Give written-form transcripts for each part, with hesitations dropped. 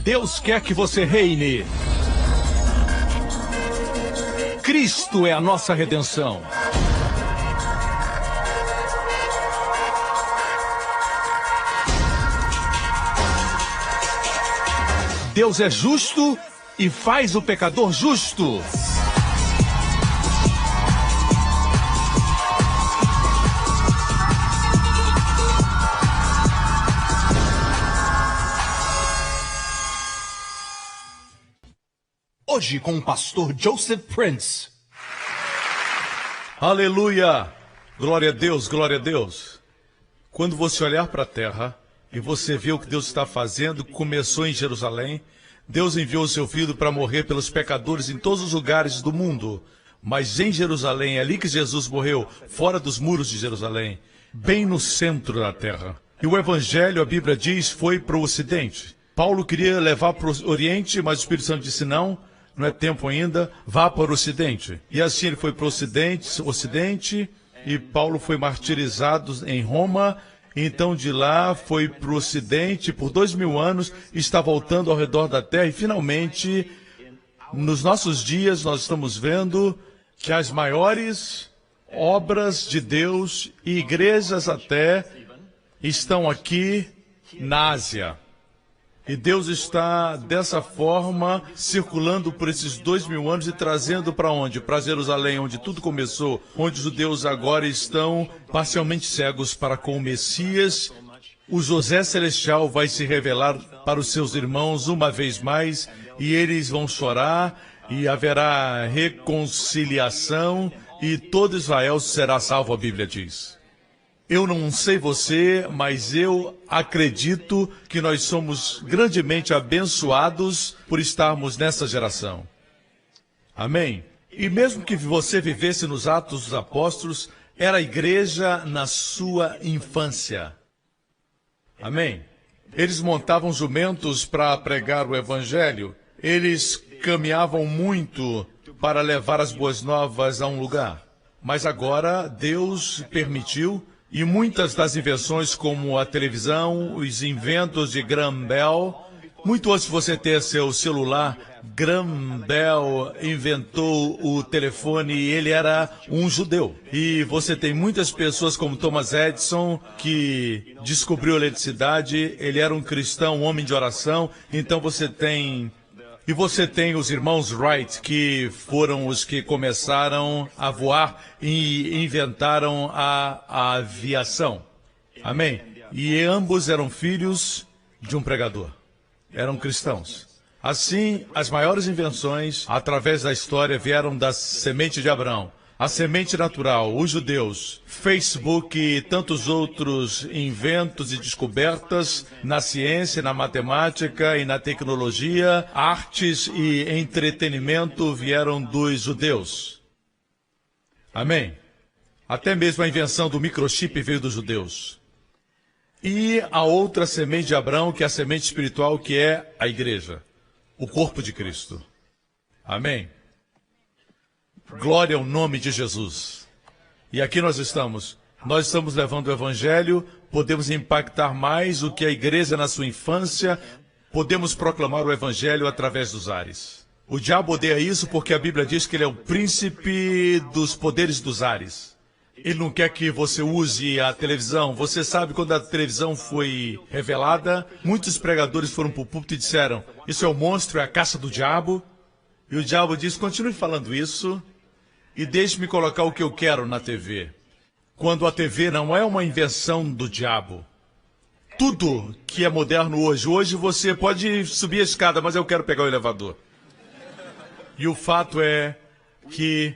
Deus quer que você reine. Cristo é a nossa redenção. Deus é justo e faz o pecador justo. Hoje com o pastor Joseph Prince. Aleluia! Glória a Deus, glória a Deus. Quando você olhar para a terra e você vê o que Deus está fazendo, começou em Jerusalém. Deus enviou o seu Filho para morrer pelos pecadores em todos os lugares do mundo. Mas em Jerusalém, é ali que Jesus morreu, fora dos muros de Jerusalém, bem no centro da terra. E o Evangelho, a Bíblia diz, foi para o Ocidente. Paulo queria levar para o Oriente, mas o Espírito Santo disse não é tempo ainda, vá para o Ocidente. E assim ele foi para o Ocidente, e Paulo foi martirizado em Roma. Então de lá foi para o Ocidente, por 2000 anos, está voltando ao redor da Terra. E finalmente, nos nossos dias, nós estamos vendo que as maiores obras de Deus e igrejas até estão aqui na Ásia. E Deus está, dessa forma, circulando por esses 2000 anos e trazendo para onde? Para Jerusalém, onde tudo começou, onde os judeus agora estão parcialmente cegos para com o Messias. O José Celestial vai se revelar para os seus irmãos uma vez mais, e eles vão chorar, e haverá reconciliação, e todo Israel será salvo, a Bíblia diz. Eu não sei você, mas eu acredito que nós somos grandemente abençoados por estarmos nessa geração. Amém? E mesmo que você vivesse nos Atos dos Apóstolos, era a igreja na sua infância. Amém? Eles montavam jumentos para pregar o Evangelho. Eles caminhavam muito para levar as boas novas a um lugar. Mas agora Deus permitiu. E muitas das invenções, como a televisão, os inventos de Graham Bell, muito antes de você ter seu celular, Graham Bell inventou o telefone e ele era um judeu. E você tem muitas pessoas como Thomas Edison, que descobriu a eletricidade, ele era um cristão, um homem de oração. Então você tem os irmãos Wright, que foram os que começaram a voar e inventaram a aviação. Amém? E ambos eram filhos de um pregador. Eram cristãos. Assim, as maiores invenções, através da história, vieram da semente de Abraão. A semente natural, os judeus, Facebook e tantos outros inventos e descobertas na ciência, na matemática e na tecnologia, artes e entretenimento vieram dos judeus. Amém? Até mesmo a invenção do microchip veio dos judeus. E a outra semente de Abraão, que é a semente espiritual, que é a igreja, o corpo de Cristo. Amém? Glória ao nome de Jesus. E aqui nós estamos levando o Evangelho, podemos impactar mais o que a igreja na sua infância, podemos proclamar o Evangelho através dos ares. O diabo odeia isso porque a Bíblia diz que ele é o príncipe dos poderes dos ares. Ele não quer que você use a televisão. Você sabe, quando a televisão foi revelada, muitos pregadores foram para o púlpito e disseram, isso é o monstro, é a caça do diabo. E o diabo diz, continue falando isso e deixe-me colocar o que eu quero na TV. Quando a TV não é uma invenção do diabo. Tudo que é moderno hoje você pode subir a escada, mas eu quero pegar o elevador. E o fato é que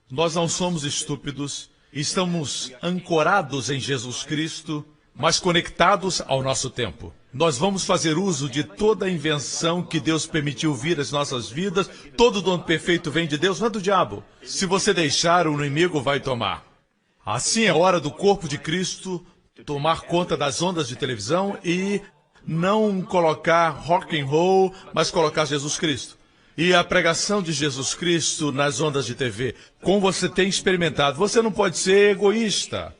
nós não somos estúpidos, estamos ancorados em Jesus Cristo, mas conectados ao nosso tempo. Nós vamos fazer uso de toda a invenção que Deus permitiu vir às nossas vidas. Todo dom perfeito vem de Deus, não é do diabo. Se você deixar, o inimigo vai tomar. Assim é hora do corpo de Cristo tomar conta das ondas de televisão e não colocar rock and roll, mas colocar Jesus Cristo. E a pregação de Jesus Cristo nas ondas de TV, como você tem experimentado, você não pode ser egoísta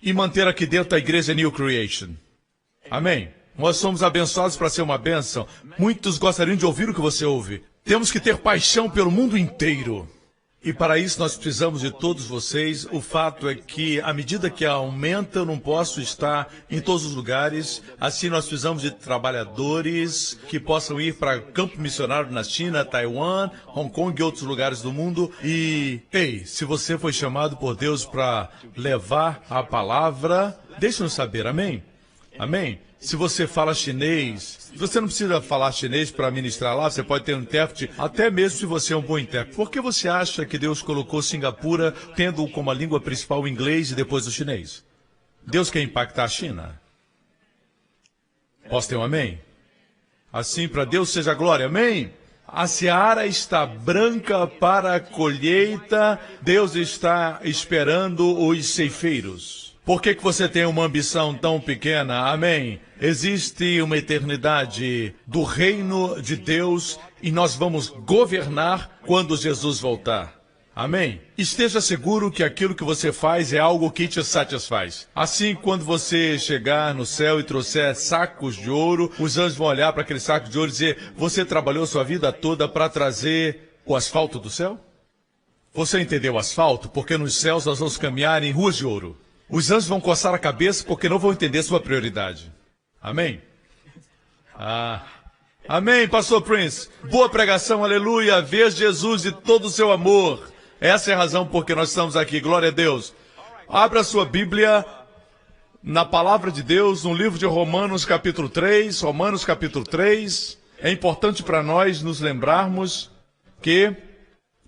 e manter aqui dentro a igreja New Creation. Amém? Nós somos abençoados para ser uma bênção. Muitos gostariam de ouvir o que você ouve. Temos que ter paixão pelo mundo inteiro. E para isso nós precisamos de todos vocês. O fato é que, à medida que aumenta, eu não posso estar em todos os lugares. Assim, nós precisamos de trabalhadores que possam ir para campo missionário na China, Taiwan, Hong Kong e outros lugares do mundo. E, ei, se você foi chamado por Deus para levar a palavra, deixe-nos saber, amém? Amém? Se você fala chinês, você não precisa falar chinês para ministrar lá, você pode ter um intérprete, até mesmo se você é um bom intérprete. Por que você acha que Deus colocou Singapura tendo como a língua principal o inglês e depois o chinês? Deus quer impactar a China. Posso ter um amém? Assim, para Deus seja a glória, amém? A seara está branca para a colheita, Deus está esperando os ceifeiros. Por que você tem uma ambição tão pequena? Amém? Existe uma eternidade do reino de Deus e nós vamos governar quando Jesus voltar. Amém? Esteja seguro que aquilo que você faz é algo que te satisfaz. Assim, quando você chegar no céu e trouxer sacos de ouro, os anjos vão olhar para aquele saco de ouro e dizer: você trabalhou sua vida toda para trazer o asfalto do céu? Você entendeu o asfalto? Porque nos céus nós vamos caminhar em ruas de ouro. Os anjos vão coçar a cabeça porque não vão entender sua prioridade. Amém? Amém, Pastor Prince. Boa pregação, aleluia. Veja Jesus e todo o seu amor. Essa é a razão por que nós estamos aqui. Glória a Deus. Abra sua Bíblia na Palavra de Deus, no livro de Romanos, capítulo 3. Romanos, capítulo 3. É importante para nós nos lembrarmos que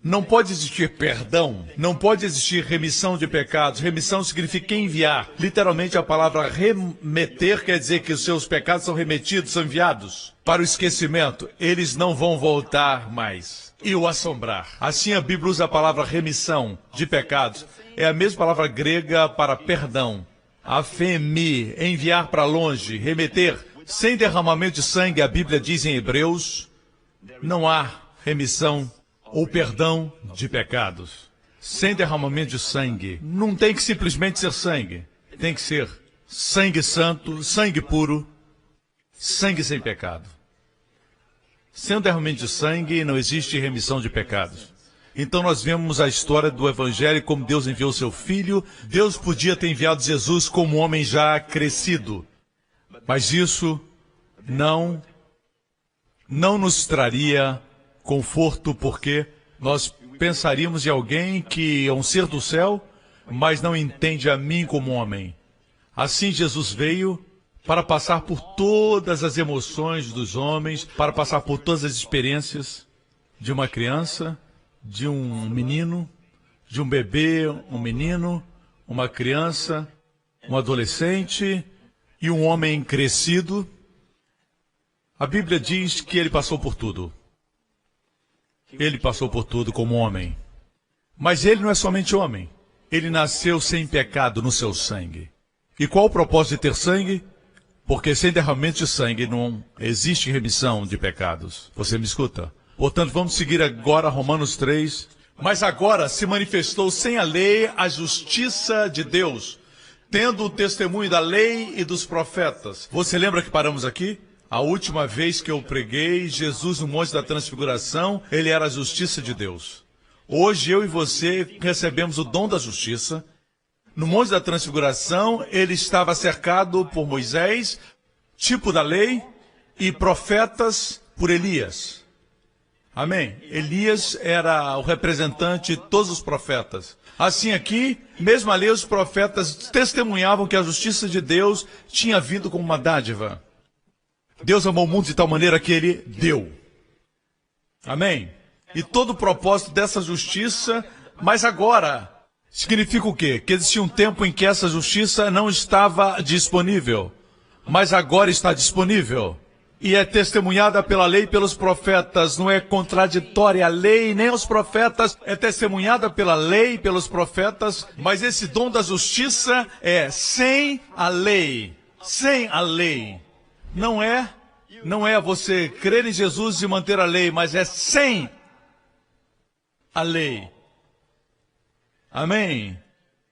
não pode existir perdão, não pode existir remissão de pecados. Remissão significa enviar. Literalmente a palavra remeter quer dizer que os seus pecados são remetidos, são enviados para o esquecimento. Eles não vão voltar mais e o assombrar. Assim a Bíblia usa a palavra remissão de pecados. É a mesma palavra grega para perdão. Afemi, enviar para longe, remeter. Sem derramamento de sangue, a Bíblia diz em Hebreus, não há remissão ou perdão de pecados. Sem derramamento de sangue. Não tem que simplesmente ser sangue. Tem que ser sangue santo, sangue puro, sangue sem pecado. Sem o derramamento de sangue não existe remissão de pecados. Então nós vemos a história do Evangelho como Deus enviou seu Filho. Deus podia ter enviado Jesus como um homem já crescido. Mas isso não nos traria conforto, porque nós pensaríamos em alguém que é um ser do céu, mas não entende a mim como homem. Assim Jesus veio para passar por todas as emoções dos homens, para passar por todas as experiências de uma criança, de um menino, de um bebê, um menino, uma criança, um adolescente e um homem crescido. A Bíblia diz que ele passou por tudo. Ele passou por tudo como homem. Mas ele não é somente homem. Ele nasceu sem pecado no seu sangue. E qual o propósito de ter sangue? Porque sem derramamento de sangue não existe remissão de pecados. Você me escuta? Portanto, vamos seguir agora Romanos 3. Mas agora se manifestou sem a lei a justiça de Deus, tendo o testemunho da lei e dos profetas. Você lembra que paramos aqui? A última vez que eu preguei, Jesus no Monte da Transfiguração, ele era a justiça de Deus. Hoje eu e você recebemos o dom da justiça. No Monte da Transfiguração, ele estava cercado por Moisés, tipo da lei, e profetas por Elias. Amém? Elias era o representante de todos os profetas. Assim aqui, mesmo a lei, os profetas testemunhavam que a justiça de Deus tinha vindo como uma dádiva. Deus amou o mundo de tal maneira que ele deu. Amém? E todo o propósito dessa justiça, mas agora, significa o quê? Que existia um tempo em que essa justiça não estava disponível, mas agora está disponível. E é testemunhada pela lei e pelos profetas, não é contraditória a lei nem os profetas, é testemunhada pela lei e pelos profetas, mas esse dom da justiça é sem a lei. Sem a lei. Não é você crer em Jesus e manter a lei, mas é sem a lei. Amém?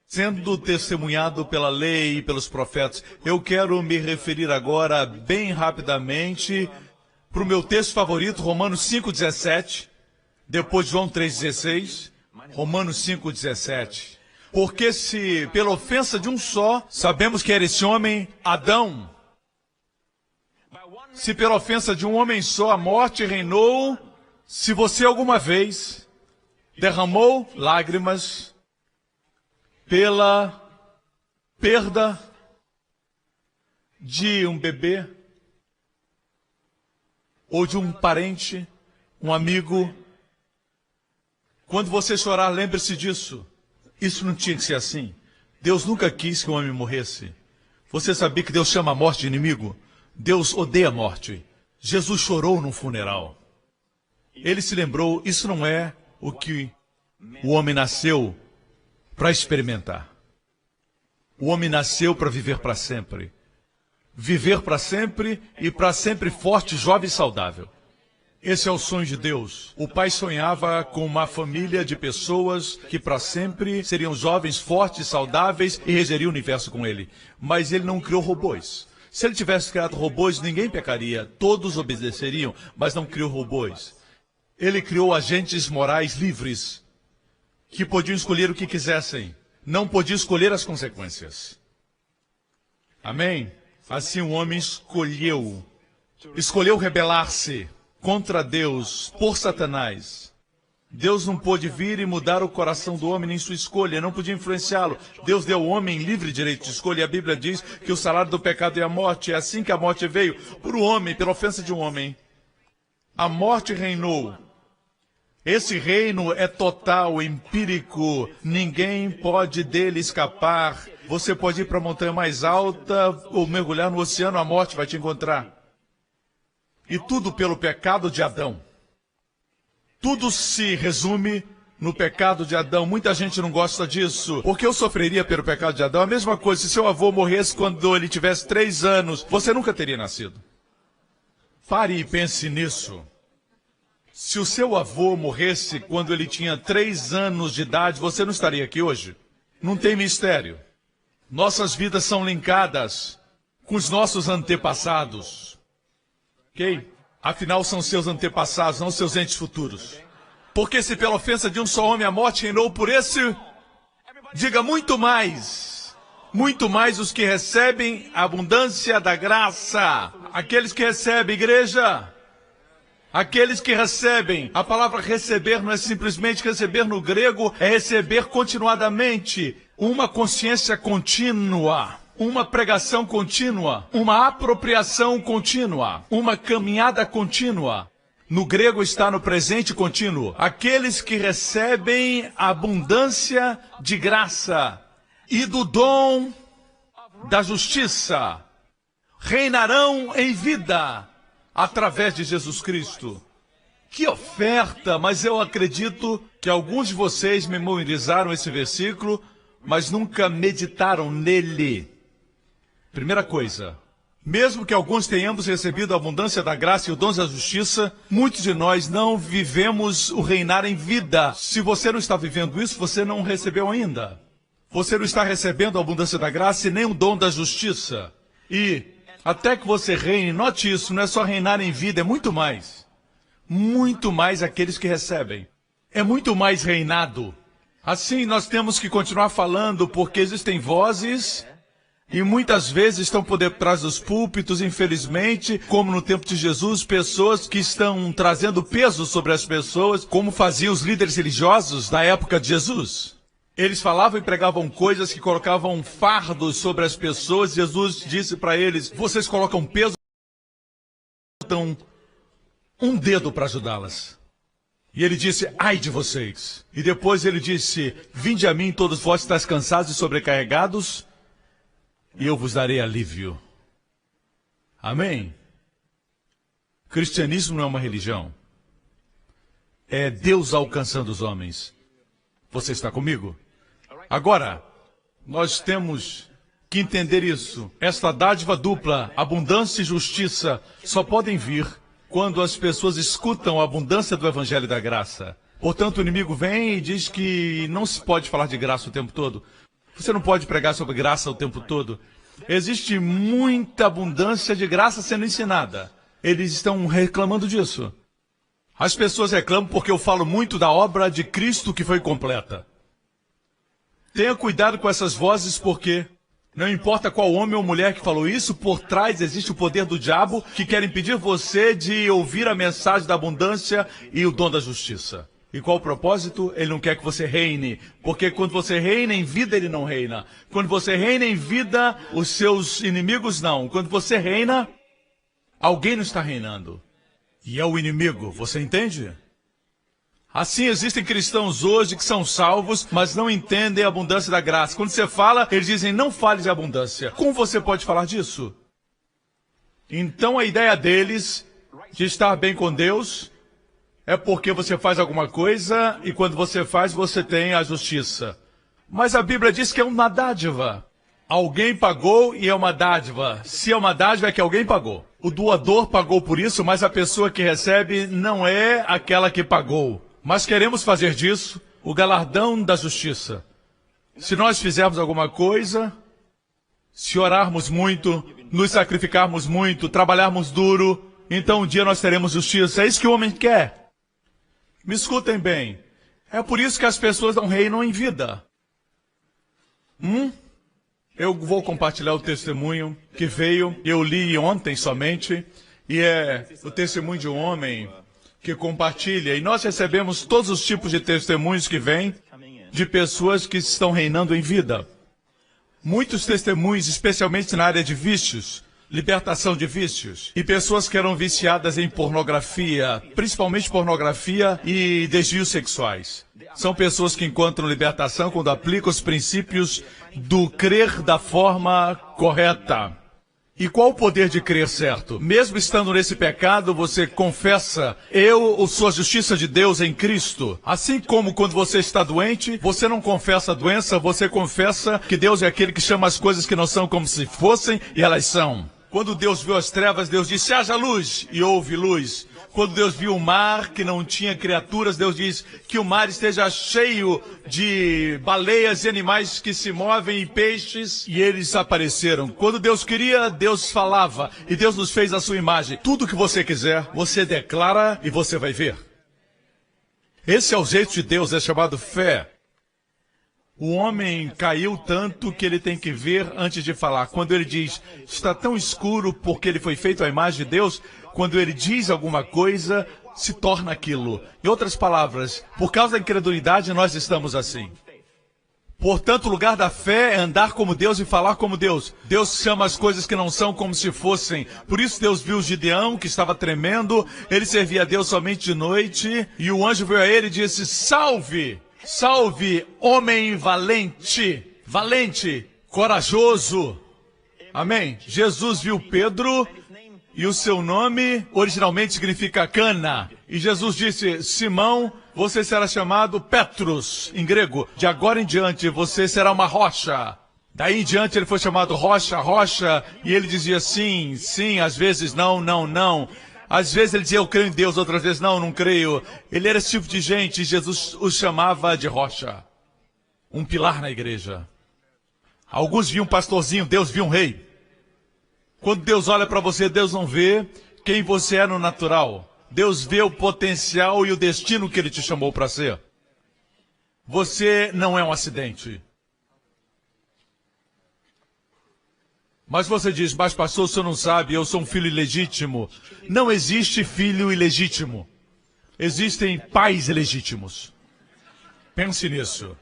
sendo testemunhado pela lei e pelos profetas. Eu quero me referir agora, bem rapidamente, para o meu texto favorito, Romanos 5,17, depois João 3,16, Romanos 5,17. Porque se pela ofensa de um só, sabemos que era esse homem, Adão, se pela ofensa de um homem só a morte reinou, se você alguma vez derramou lágrimas pela perda de um bebê, ou de um parente, um amigo, quando você chorar, lembre-se disso. Isso não tinha que ser assim. Deus nunca quis que o homem morresse. Você sabia que Deus chama a morte de inimigo? Deus odeia a morte. Jesus chorou num funeral. Ele se lembrou, isso não é o que o homem nasceu para experimentar. O homem nasceu para viver para sempre. Viver para sempre e para sempre forte, jovem e saudável. Esse é o sonho de Deus. O Pai sonhava com uma família de pessoas que para sempre seriam jovens, fortes, saudáveis e regeriam o universo com ele. Mas ele não criou robôs. Se ele tivesse criado robôs, ninguém pecaria. Todos obedeceriam, mas não criou robôs. Ele criou agentes morais livres, que podiam escolher o que quisessem. Não podiam escolher as consequências. Amém? Assim o homem escolheu rebelar-se contra Deus por Satanás. Deus não pôde vir e mudar o coração do homem nem sua escolha, não podia influenciá-lo. Deus deu ao homem livre direito de escolha, e a Bíblia diz que o salário do pecado é a morte. É assim que a morte veio, por um homem, pela ofensa de um homem. A morte reinou. Esse reino é total, empírico, ninguém pode dele escapar. Você pode ir para a montanha mais alta ou mergulhar no oceano, a morte vai te encontrar. E tudo pelo pecado de Adão. Tudo se resume no pecado de Adão. Muita gente não gosta disso. Porque eu sofreria pelo pecado de Adão? A mesma coisa, se seu avô morresse quando ele tivesse 3 anos, você nunca teria nascido. Pare e pense nisso. Se o seu avô morresse quando ele tinha 3 anos de idade, você não estaria aqui hoje? Não tem mistério. Nossas vidas são linkadas com os nossos antepassados. Ok? Afinal, são seus antepassados, não seus entes futuros. Porque se pela ofensa de um só homem a morte reinou por esse, diga muito mais os que recebem a abundância da graça. Aqueles que recebem, igreja. Aqueles que recebem. A palavra receber não é simplesmente receber no grego, é receber continuadamente. Uma consciência contínua. Uma pregação contínua, uma apropriação contínua, uma caminhada contínua. No grego está no presente contínuo. Aqueles que recebem a abundância de graça e do dom da justiça reinarão em vida através de Jesus Cristo. Que oferta! Mas eu acredito que alguns de vocês memorizaram esse versículo, mas nunca meditaram nele. Primeira coisa, mesmo que alguns tenhamos recebido a abundância da graça e o dom da justiça, muitos de nós não vivemos o reinar em vida. Se você não está vivendo isso, você não recebeu ainda. Você não está recebendo a abundância da graça e nem o dom da justiça. E até que você reine, note isso, não é só reinar em vida, é muito mais. Muito mais aqueles que recebem. É muito mais reinado. Assim, nós temos que continuar falando, porque existem vozes... E muitas vezes estão por detrás dos púlpitos, infelizmente, como no tempo de Jesus, pessoas que estão trazendo peso sobre as pessoas, como faziam os líderes religiosos da época de Jesus. Eles falavam e pregavam coisas que colocavam fardos sobre as pessoas. Jesus disse para eles, vocês colocam peso, dão um dedo para ajudá-las. E ele disse, ai de vocês. E depois ele disse, vinde a mim todos vós que estáis cansados e sobrecarregados, e eu vos darei alívio. Amém? Cristianismo não é uma religião. É Deus alcançando os homens. Você está comigo? Agora, nós temos que entender isso. Esta dádiva dupla, abundância e justiça, só podem vir quando as pessoas escutam a abundância do Evangelho da Graça. Portanto, o inimigo vem e diz que não se pode falar de graça o tempo todo. Você não pode pregar sobre graça o tempo todo. Existe muita abundância de graça sendo ensinada. Eles estão reclamando disso. As pessoas reclamam porque eu falo muito da obra de Cristo que foi completa. Tenha cuidado com essas vozes porque não importa qual homem ou mulher que falou isso, por trás existe o poder do diabo que quer impedir você de ouvir a mensagem da abundância e o dom da justiça. E qual o propósito? Ele não quer que você reine, porque quando você reina em vida, ele não reina. Quando você reina em vida, os seus inimigos não. Quando você reina, alguém não está reinando. E é o inimigo, você entende? Assim existem cristãos hoje que são salvos, mas não entendem a abundância da graça. Quando você fala, eles dizem, não fale de abundância. Como você pode falar disso? Então a ideia deles de estar bem com Deus é porque você faz alguma coisa e quando você faz, você tem a justiça. Mas a Bíblia diz que é uma dádiva. Alguém pagou e é uma dádiva. Se é uma dádiva, é que alguém pagou. O doador pagou por isso, mas a pessoa que recebe não é aquela que pagou. Mas queremos fazer disso o galardão da justiça. Se nós fizermos alguma coisa, se orarmos muito, nos sacrificarmos muito, trabalharmos duro, então um dia nós teremos justiça. É isso que o homem quer. Me escutem bem. É por isso que as pessoas não reinam em vida. Eu vou compartilhar o testemunho que veio, eu li ontem somente, e é o testemunho de um homem que compartilha. E nós recebemos todos os tipos de testemunhos que vêm de pessoas que estão reinando em vida. Muitos testemunhos, especialmente na área de vícios, libertação de vícios. E pessoas que eram viciadas em pornografia, principalmente pornografia e desvios sexuais. São pessoas que encontram libertação quando aplicam os princípios do crer da forma correta. E qual o poder de crer certo? Mesmo estando nesse pecado, você confessa, eu sou a justiça de Deus em Cristo. Assim como quando você está doente, você não confessa a doença, você confessa que Deus é aquele que chama as coisas que não são como se fossem, e elas são. Quando Deus viu as trevas, Deus disse, haja luz, e houve luz. Quando Deus viu o mar, que não tinha criaturas, Deus diz que o mar esteja cheio de baleias e animais que se movem e peixes, e eles apareceram. Quando Deus queria, Deus falava, e Deus nos fez a sua imagem. Tudo que você quiser, você declara e você vai ver. Esse é o jeito de Deus, é chamado fé. O homem caiu tanto que ele tem que ver antes de falar. Quando ele diz, está tão escuro porque ele foi feito à imagem de Deus, quando ele diz alguma coisa, se torna aquilo. Em outras palavras, por causa da incredulidade, nós estamos assim. Portanto, o lugar da fé é andar como Deus e falar como Deus. Deus chama as coisas que não são como se fossem. Por isso Deus viu Gideão, que estava tremendo. Ele servia a Deus somente de noite. E o anjo veio a ele e disse, salve! Salve, homem valente, valente, corajoso. Amém? Jesus viu Pedro e o seu nome originalmente significa cana. E Jesus disse, Simão, você será chamado Petros, em grego. De agora em diante você será uma rocha. Daí em diante ele foi chamado rocha, rocha. E ele dizia sim, sim, às vezes não, não, não. Às vezes ele dizia, eu creio em Deus, outras vezes, não, não creio. Ele era esse tipo de gente e Jesus os chamava de rocha. Um pilar na igreja. Alguns viam um pastorzinho, Deus viu um rei. Quando Deus olha para você, Deus não vê quem você é no natural. Deus vê o potencial e o destino que Ele te chamou para ser. Você não é um acidente. Mas você diz, mas pastor, o senhor não sabe, eu sou um filho ilegítimo. Não existe filho ilegítimo. Existem pais ilegítimos. Pense nisso.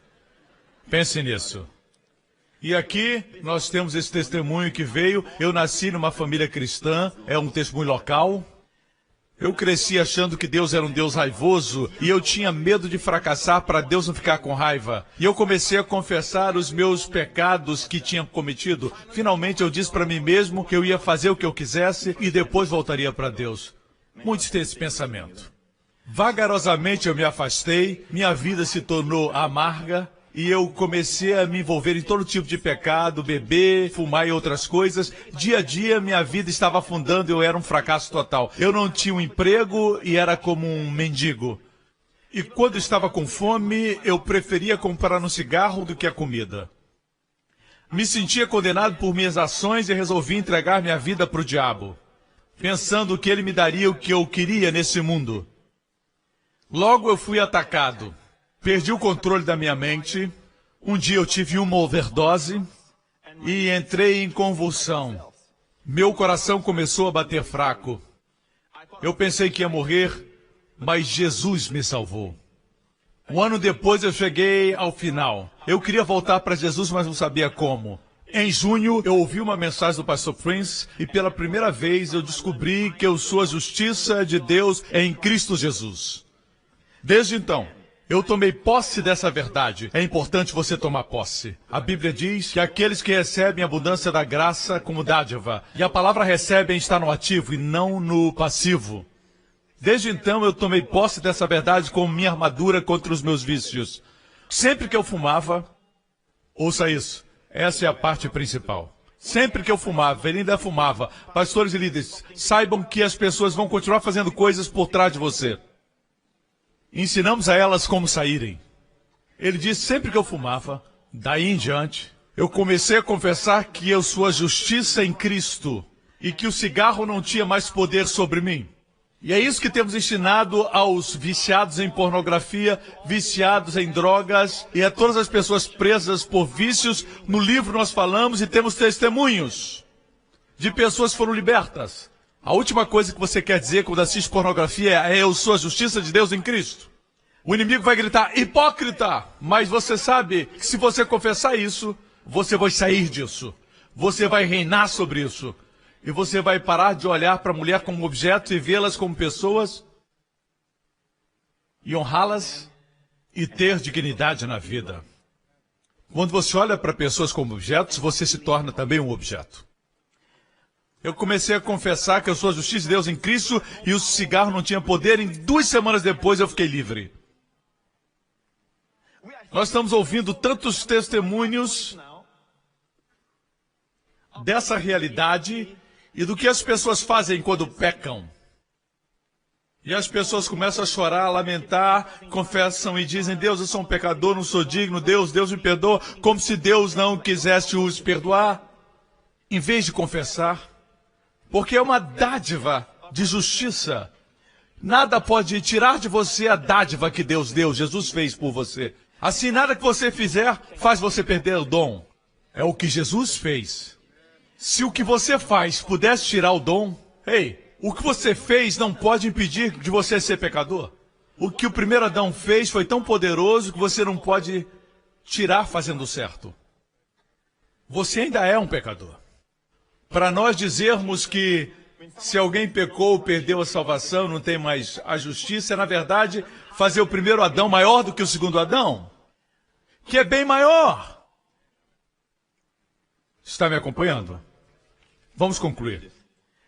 Pense nisso. E aqui nós temos esse testemunho que veio. Eu nasci numa família cristã, é um testemunho local. Eu cresci achando que Deus era um Deus raivoso e eu tinha medo de fracassar para Deus não ficar com raiva. E eu comecei a confessar os meus pecados que tinha cometido. Finalmente eu disse para mim mesmo que eu ia fazer o que eu quisesse e depois voltaria para Deus. Muitos têm esse pensamento. Vagarosamente eu me afastei, minha vida se tornou amarga. E eu comecei a me envolver em todo tipo de pecado, beber, fumar e outras coisas. Dia a dia, minha vida estava afundando e eu era um fracasso total. Eu não tinha um emprego e era como um mendigo. E quando estava com fome, eu preferia comprar um cigarro do que a comida. Me sentia condenado por minhas ações e resolvi entregar minha vida para o diabo, pensando que ele me daria o que eu queria nesse mundo. Logo eu fui atacado. Perdi o controle da minha mente. Um dia eu tive uma overdose e entrei em convulsão. Meu coração começou a bater fraco. Eu pensei que ia morrer, mas Jesus me salvou. Um ano depois eu cheguei ao final. Eu queria voltar para Jesus, mas não sabia como. Em junho, eu ouvi uma mensagem do pastor Prince e pela primeira vez eu descobri que eu sou a justiça de Deus em Cristo Jesus. Desde então, eu tomei posse dessa verdade. É importante você tomar posse. A Bíblia diz que aqueles que recebem a abundância da graça como dádiva, e a palavra recebem está no ativo e não no passivo. Desde então eu tomei posse dessa verdade como minha armadura contra os meus vícios. Sempre que eu fumava, ouça isso, essa é a parte principal. Sempre que eu fumava, ele ainda fumava, pastores e líderes, saibam que as pessoas vão continuar fazendo coisas por trás de você. Ensinamos a elas como saírem. Ele disse, sempre que eu fumava, daí em diante, eu comecei a confessar que eu sou a justiça em Cristo e que o cigarro não tinha mais poder sobre mim. E é isso que temos ensinado aos viciados em pornografia, viciados em drogas e a todas as pessoas presas por vícios. No livro nós falamos e temos testemunhos de pessoas que foram libertas. A última coisa que você quer dizer quando assiste pornografia é eu sou a justiça de Deus em Cristo. O inimigo vai gritar, hipócrita! Mas você sabe que se você confessar isso, você vai sair disso. Você vai reinar sobre isso. E você vai parar de olhar para a mulher como objeto e vê-las como pessoas e honrá-las e ter dignidade na vida. Quando você olha para pessoas como objetos, você se torna também um objeto. Eu comecei a confessar que eu sou a justiça de Deus em Cristo e o cigarro não tinha poder. Em 2 semanas depois eu fiquei livre. Nós estamos ouvindo tantos testemunhos dessa realidade e do que as pessoas fazem quando pecam. E as pessoas começam a chorar, a lamentar, confessam e dizem, Deus, eu sou um pecador, não sou digno, Deus me perdoa, como se Deus não quisesse os perdoar, em vez de confessar, porque é uma dádiva de justiça. Nada pode tirar de você a dádiva que Deus deu, Jesus fez por você. Assim, nada que você fizer faz você perder o dom. É o que Jesus fez. Se o que você faz pudesse tirar o dom, o que você fez não pode impedir de você ser pecador. O que o primeiro Adão fez foi tão poderoso que você não pode tirar fazendo certo. Você ainda é um pecador. Para nós dizermos que se alguém pecou, perdeu a salvação, não tem mais a justiça, é na verdade fazer o primeiro Adão maior do que o segundo Adão, que é bem maior. Está me acompanhando? Vamos concluir.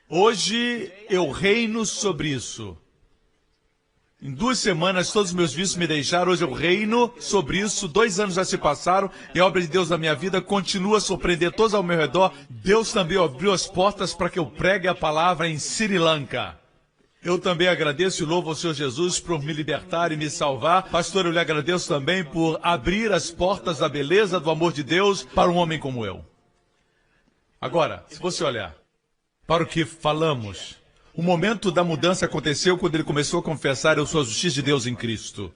Hoje eu reino sobre isso. Em 2 semanas todos os meus vícios me deixaram, hoje eu reino sobre isso. 2 anos já se passaram e a obra de Deus na minha vida continua a surpreender todos ao meu redor. Deus também abriu as portas para que eu pregue a palavra em Sri Lanka. Eu também agradeço e louvo ao Senhor Jesus por me libertar e me salvar. Pastor, eu lhe agradeço também por abrir as portas da beleza do amor de Deus para um homem como eu. Agora, se você olhar para o que falamos, o momento da mudança aconteceu quando ele começou a confessar, eu sou a justiça de Deus em Cristo.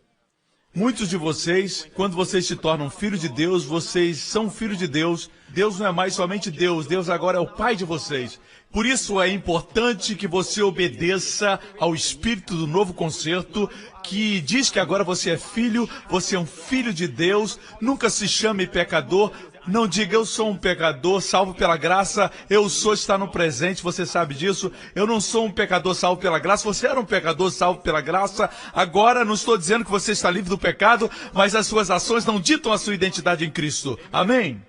Muitos de vocês, quando vocês se tornam filhos de Deus, vocês são filhos de Deus. Deus não é mais somente Deus, Deus agora é o Pai de vocês. Por isso é importante que você obedeça ao Espírito do novo concerto, que diz que agora você é filho, você é um filho de Deus, nunca se chame pecador. Não diga, eu sou um pecador, salvo pela graça, eu sou, está no presente, você sabe disso. Eu não sou um pecador salvo pela graça, você era um pecador salvo pela graça. Agora não estou dizendo que você está livre do pecado, mas as suas ações não ditam a sua identidade em Cristo. Amém?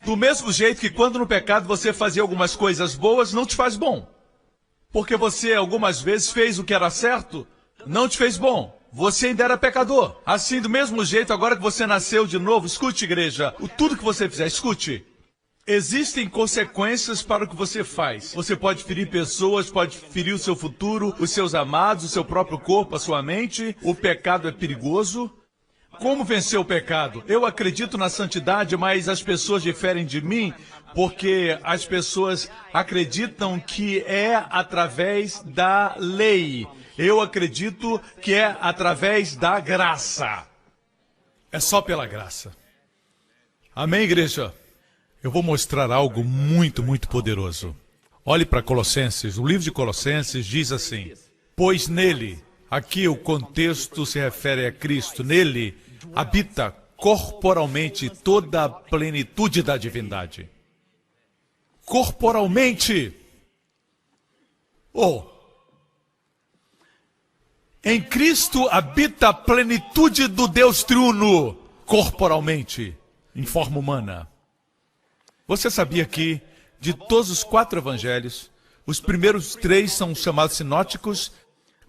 Do mesmo jeito que quando no pecado você fazia algumas coisas boas, não te faz bom. Porque você algumas vezes fez o que era certo, não te fez bom. Você ainda era pecador. Assim, do mesmo jeito, agora que você nasceu de novo, escute, igreja, tudo que você fizer, escute. Existem consequências para o que você faz. Você pode ferir pessoas, pode ferir o seu futuro, os seus amados, o seu próprio corpo, a sua mente. O pecado é perigoso. Como vencer o pecado? Eu acredito na santidade, mas as pessoas diferem de mim porque as pessoas acreditam que é através da lei. Eu acredito que é através da graça. É só pela graça. Amém, igreja? Eu vou mostrar algo muito, muito poderoso. Olhe para Colossenses. O livro de Colossenses diz assim: pois nele, aqui o contexto se refere a Cristo, nele habita corporalmente toda a plenitude da divindade. Corporalmente. Em Cristo habita a plenitude do Deus triuno, corporalmente, em forma humana. Você sabia que, de todos os 4 evangelhos, os primeiros 3 são chamados sinóticos,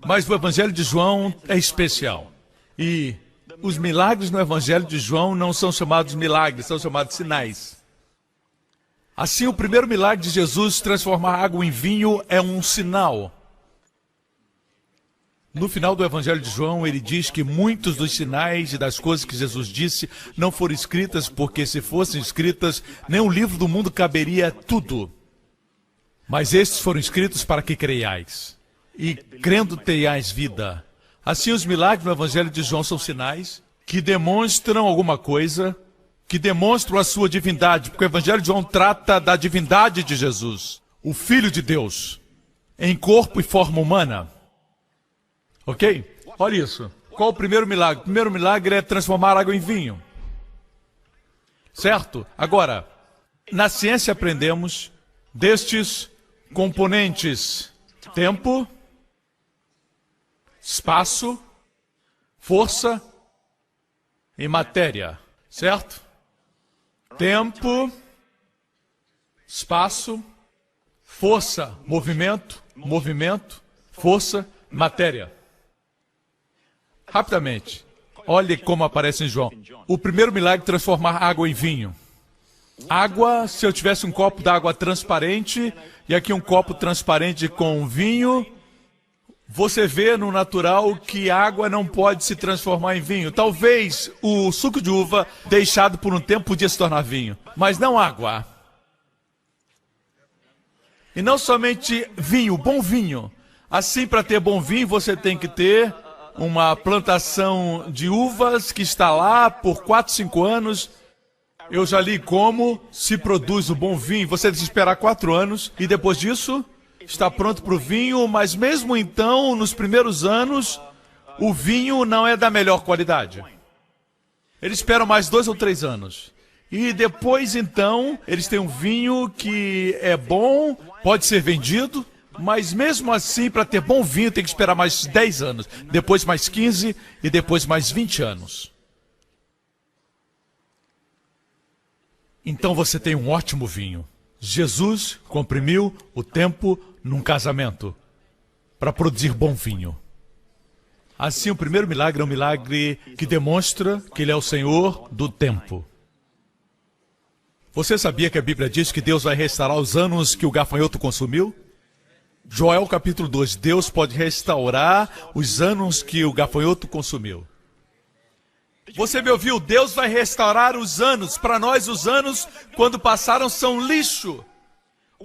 mas o evangelho de João é especial. E os milagres no evangelho de João não são chamados milagres, são chamados sinais. Assim, o primeiro milagre de Jesus, transformar água em vinho, é um sinal. No final do Evangelho de João, ele diz que muitos dos sinais e das coisas que Jesus disse não foram escritas, porque se fossem escritas, nenhum livro do mundo caberia tudo. Mas estes foram escritos para que creiais, e crendo tenhais vida. Assim, os milagres no Evangelho de João são sinais que demonstram alguma coisa, que demonstram a sua divindade, porque o Evangelho de João trata da divindade de Jesus, o Filho de Deus, em corpo e forma humana. Ok? Olha isso. Qual o primeiro milagre? O primeiro milagre é transformar água em vinho. Certo? Agora, na ciência aprendemos destes componentes: tempo, espaço, força e matéria. Certo? Tempo, espaço, força, movimento, força, matéria. Rapidamente, olhe como aparece em João. O primeiro milagre, transformar água em vinho. Água, se eu tivesse um copo d'água transparente, e aqui um copo transparente com vinho, você vê no natural que água não pode se transformar em vinho. Talvez o suco de uva, deixado por um tempo, podia se tornar vinho, mas não água. E não somente vinho, bom vinho. Assim, para ter bom vinho, você tem que ter uma plantação de uvas que está lá por 4, 5 anos. Eu já li como se produz o bom vinho. Você tem que esperar 4 anos e depois disso está pronto para o vinho. Mas mesmo então, nos primeiros anos, o vinho não é da melhor qualidade. Eles esperam mais 2 ou 3 anos. E depois então, eles têm um vinho que é bom, pode ser vendido. Mas mesmo assim, para ter bom vinho, tem que esperar mais 10 anos. Depois mais 15 e depois mais 20 anos. Então você tem um ótimo vinho. Jesus comprimiu o tempo num casamento para produzir bom vinho. Assim, o primeiro milagre é um milagre que demonstra que Ele é o Senhor do tempo. Você sabia que a Bíblia diz que Deus vai restaurar os anos que o gafanhoto consumiu? Joel capítulo 2, Deus pode restaurar os anos que o gafanhoto consumiu. Você me ouviu? Deus vai restaurar os anos. Para nós, os anos, quando passaram, são lixo.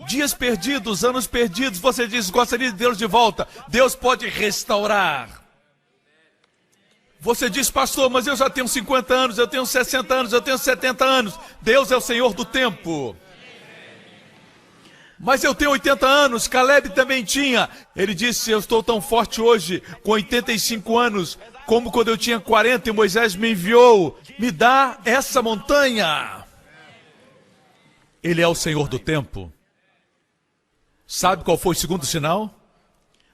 Dias perdidos, anos perdidos. Você diz, gostaria de Deus de volta. Deus pode restaurar. Você diz, pastor, mas eu já tenho 50 anos, eu tenho 60 anos, eu tenho 70 anos. Deus é o Senhor do tempo. Mas eu tenho 80 anos, Caleb também tinha. Ele disse, eu estou tão forte hoje, com 85 anos, como quando eu tinha 40 e Moisés me enviou. Me dá essa montanha. Ele é o Senhor do tempo. Sabe qual foi o segundo sinal?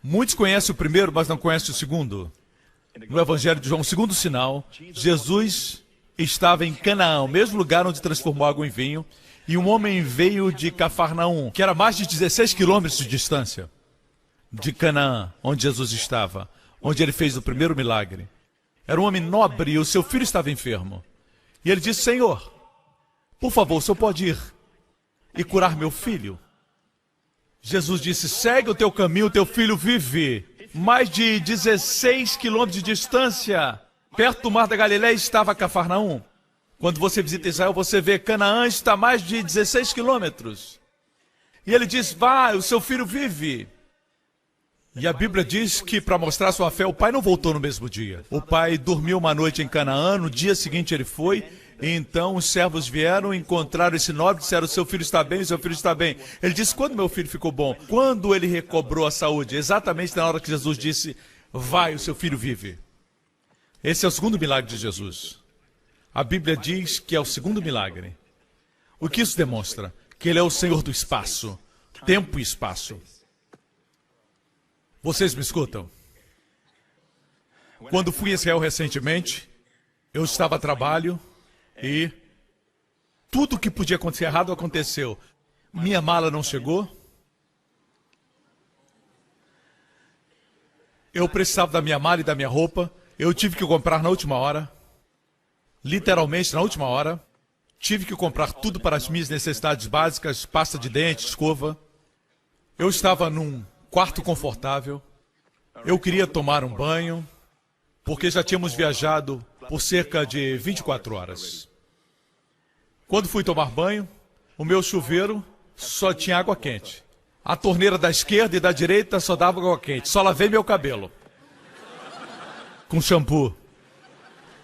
Muitos conhecem o primeiro, mas não conhecem o segundo. No Evangelho de João, o segundo sinal, Jesus estava em Canaã, o mesmo lugar onde transformou água em vinho. E um homem veio de Cafarnaum, que era mais de 16 quilômetros de distância de Canaã, onde Jesus estava, onde ele fez o primeiro milagre. Era um homem nobre e o seu filho estava enfermo. E ele disse, Senhor, por favor, o senhor pode ir e curar meu filho? Jesus disse, segue o teu caminho, o teu filho vive. Mais de 16 quilômetros de distância. Perto do Mar da Galileia estava Cafarnaum. Quando você visita Israel, você vê Canaã está a mais de 16 quilômetros. E ele diz, vá, o seu filho vive. E a Bíblia diz que para mostrar sua fé, o pai não voltou no mesmo dia. O pai dormiu uma noite em Canaã, no dia seguinte ele foi. E então os servos vieram, encontraram esse nobre, disseram, seu filho está bem, seu filho está bem. Ele disse, quando meu filho ficou bom? Quando ele recobrou a saúde? Exatamente na hora que Jesus disse, vai, o seu filho vive. Esse é o segundo milagre de Jesus. A Bíblia diz que é o segundo milagre. O que isso demonstra? Que ele é o Senhor do espaço, tempo e espaço. Vocês me escutam? Quando fui a Israel recentemente, eu estava a trabalho e tudo que podia acontecer errado aconteceu. Minha mala não chegou. Eu precisava da minha mala e da minha roupa. Eu tive que comprar na última hora. Literalmente na última hora. Tive que comprar tudo para as minhas necessidades básicas, pasta de dente, escova. Eu estava num quarto confortável. Eu queria tomar um banho, porque já tínhamos viajado por cerca de 24 horas. Quando fui tomar banho, o meu chuveiro só tinha água quente. A torneira da esquerda e da direita só dava água quente. Só lavei meu cabelo com shampoo.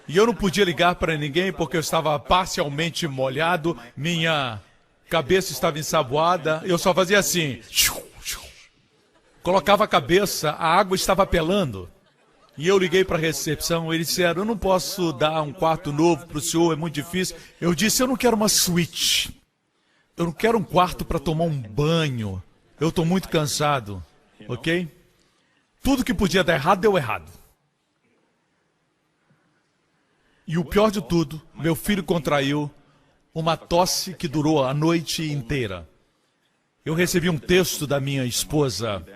E eu não podia ligar para ninguém porque eu estava parcialmente molhado, minha cabeça estava ensaboada, eu só fazia assim. Colocava a cabeça, a água estava pelando. E eu liguei para a recepção, eles disseram, eu não posso dar um quarto novo para o senhor, é muito difícil. Eu disse, eu não quero uma suíte. Eu não quero um quarto para tomar um banho. Eu estou muito cansado, ok? Tudo que podia dar errado, deu errado. E o pior de tudo, meu filho contraiu uma tosse que durou a noite inteira. Eu recebi um texto da minha esposa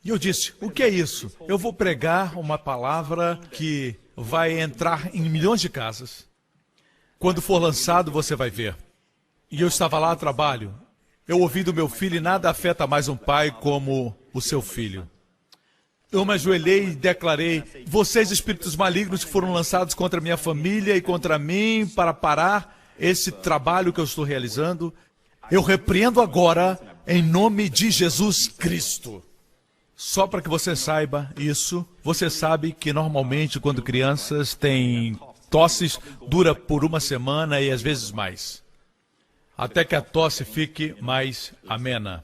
e eu disse, o que é isso? Eu vou pregar uma palavra que vai entrar em milhões de casas. Quando for lançado, você vai ver. E eu estava lá a trabalho. Eu ouvi do meu filho e nada afeta mais um pai como o seu filho. Eu me ajoelhei e declarei, vocês espíritos malignos que foram lançados contra minha família e contra mim para parar esse trabalho que eu estou realizando, eu repreendo agora em nome de Jesus Cristo. Só para que você saiba isso, você sabe que normalmente quando crianças têm tosses, dura por uma semana e às vezes mais. Até que a tosse fique mais amena.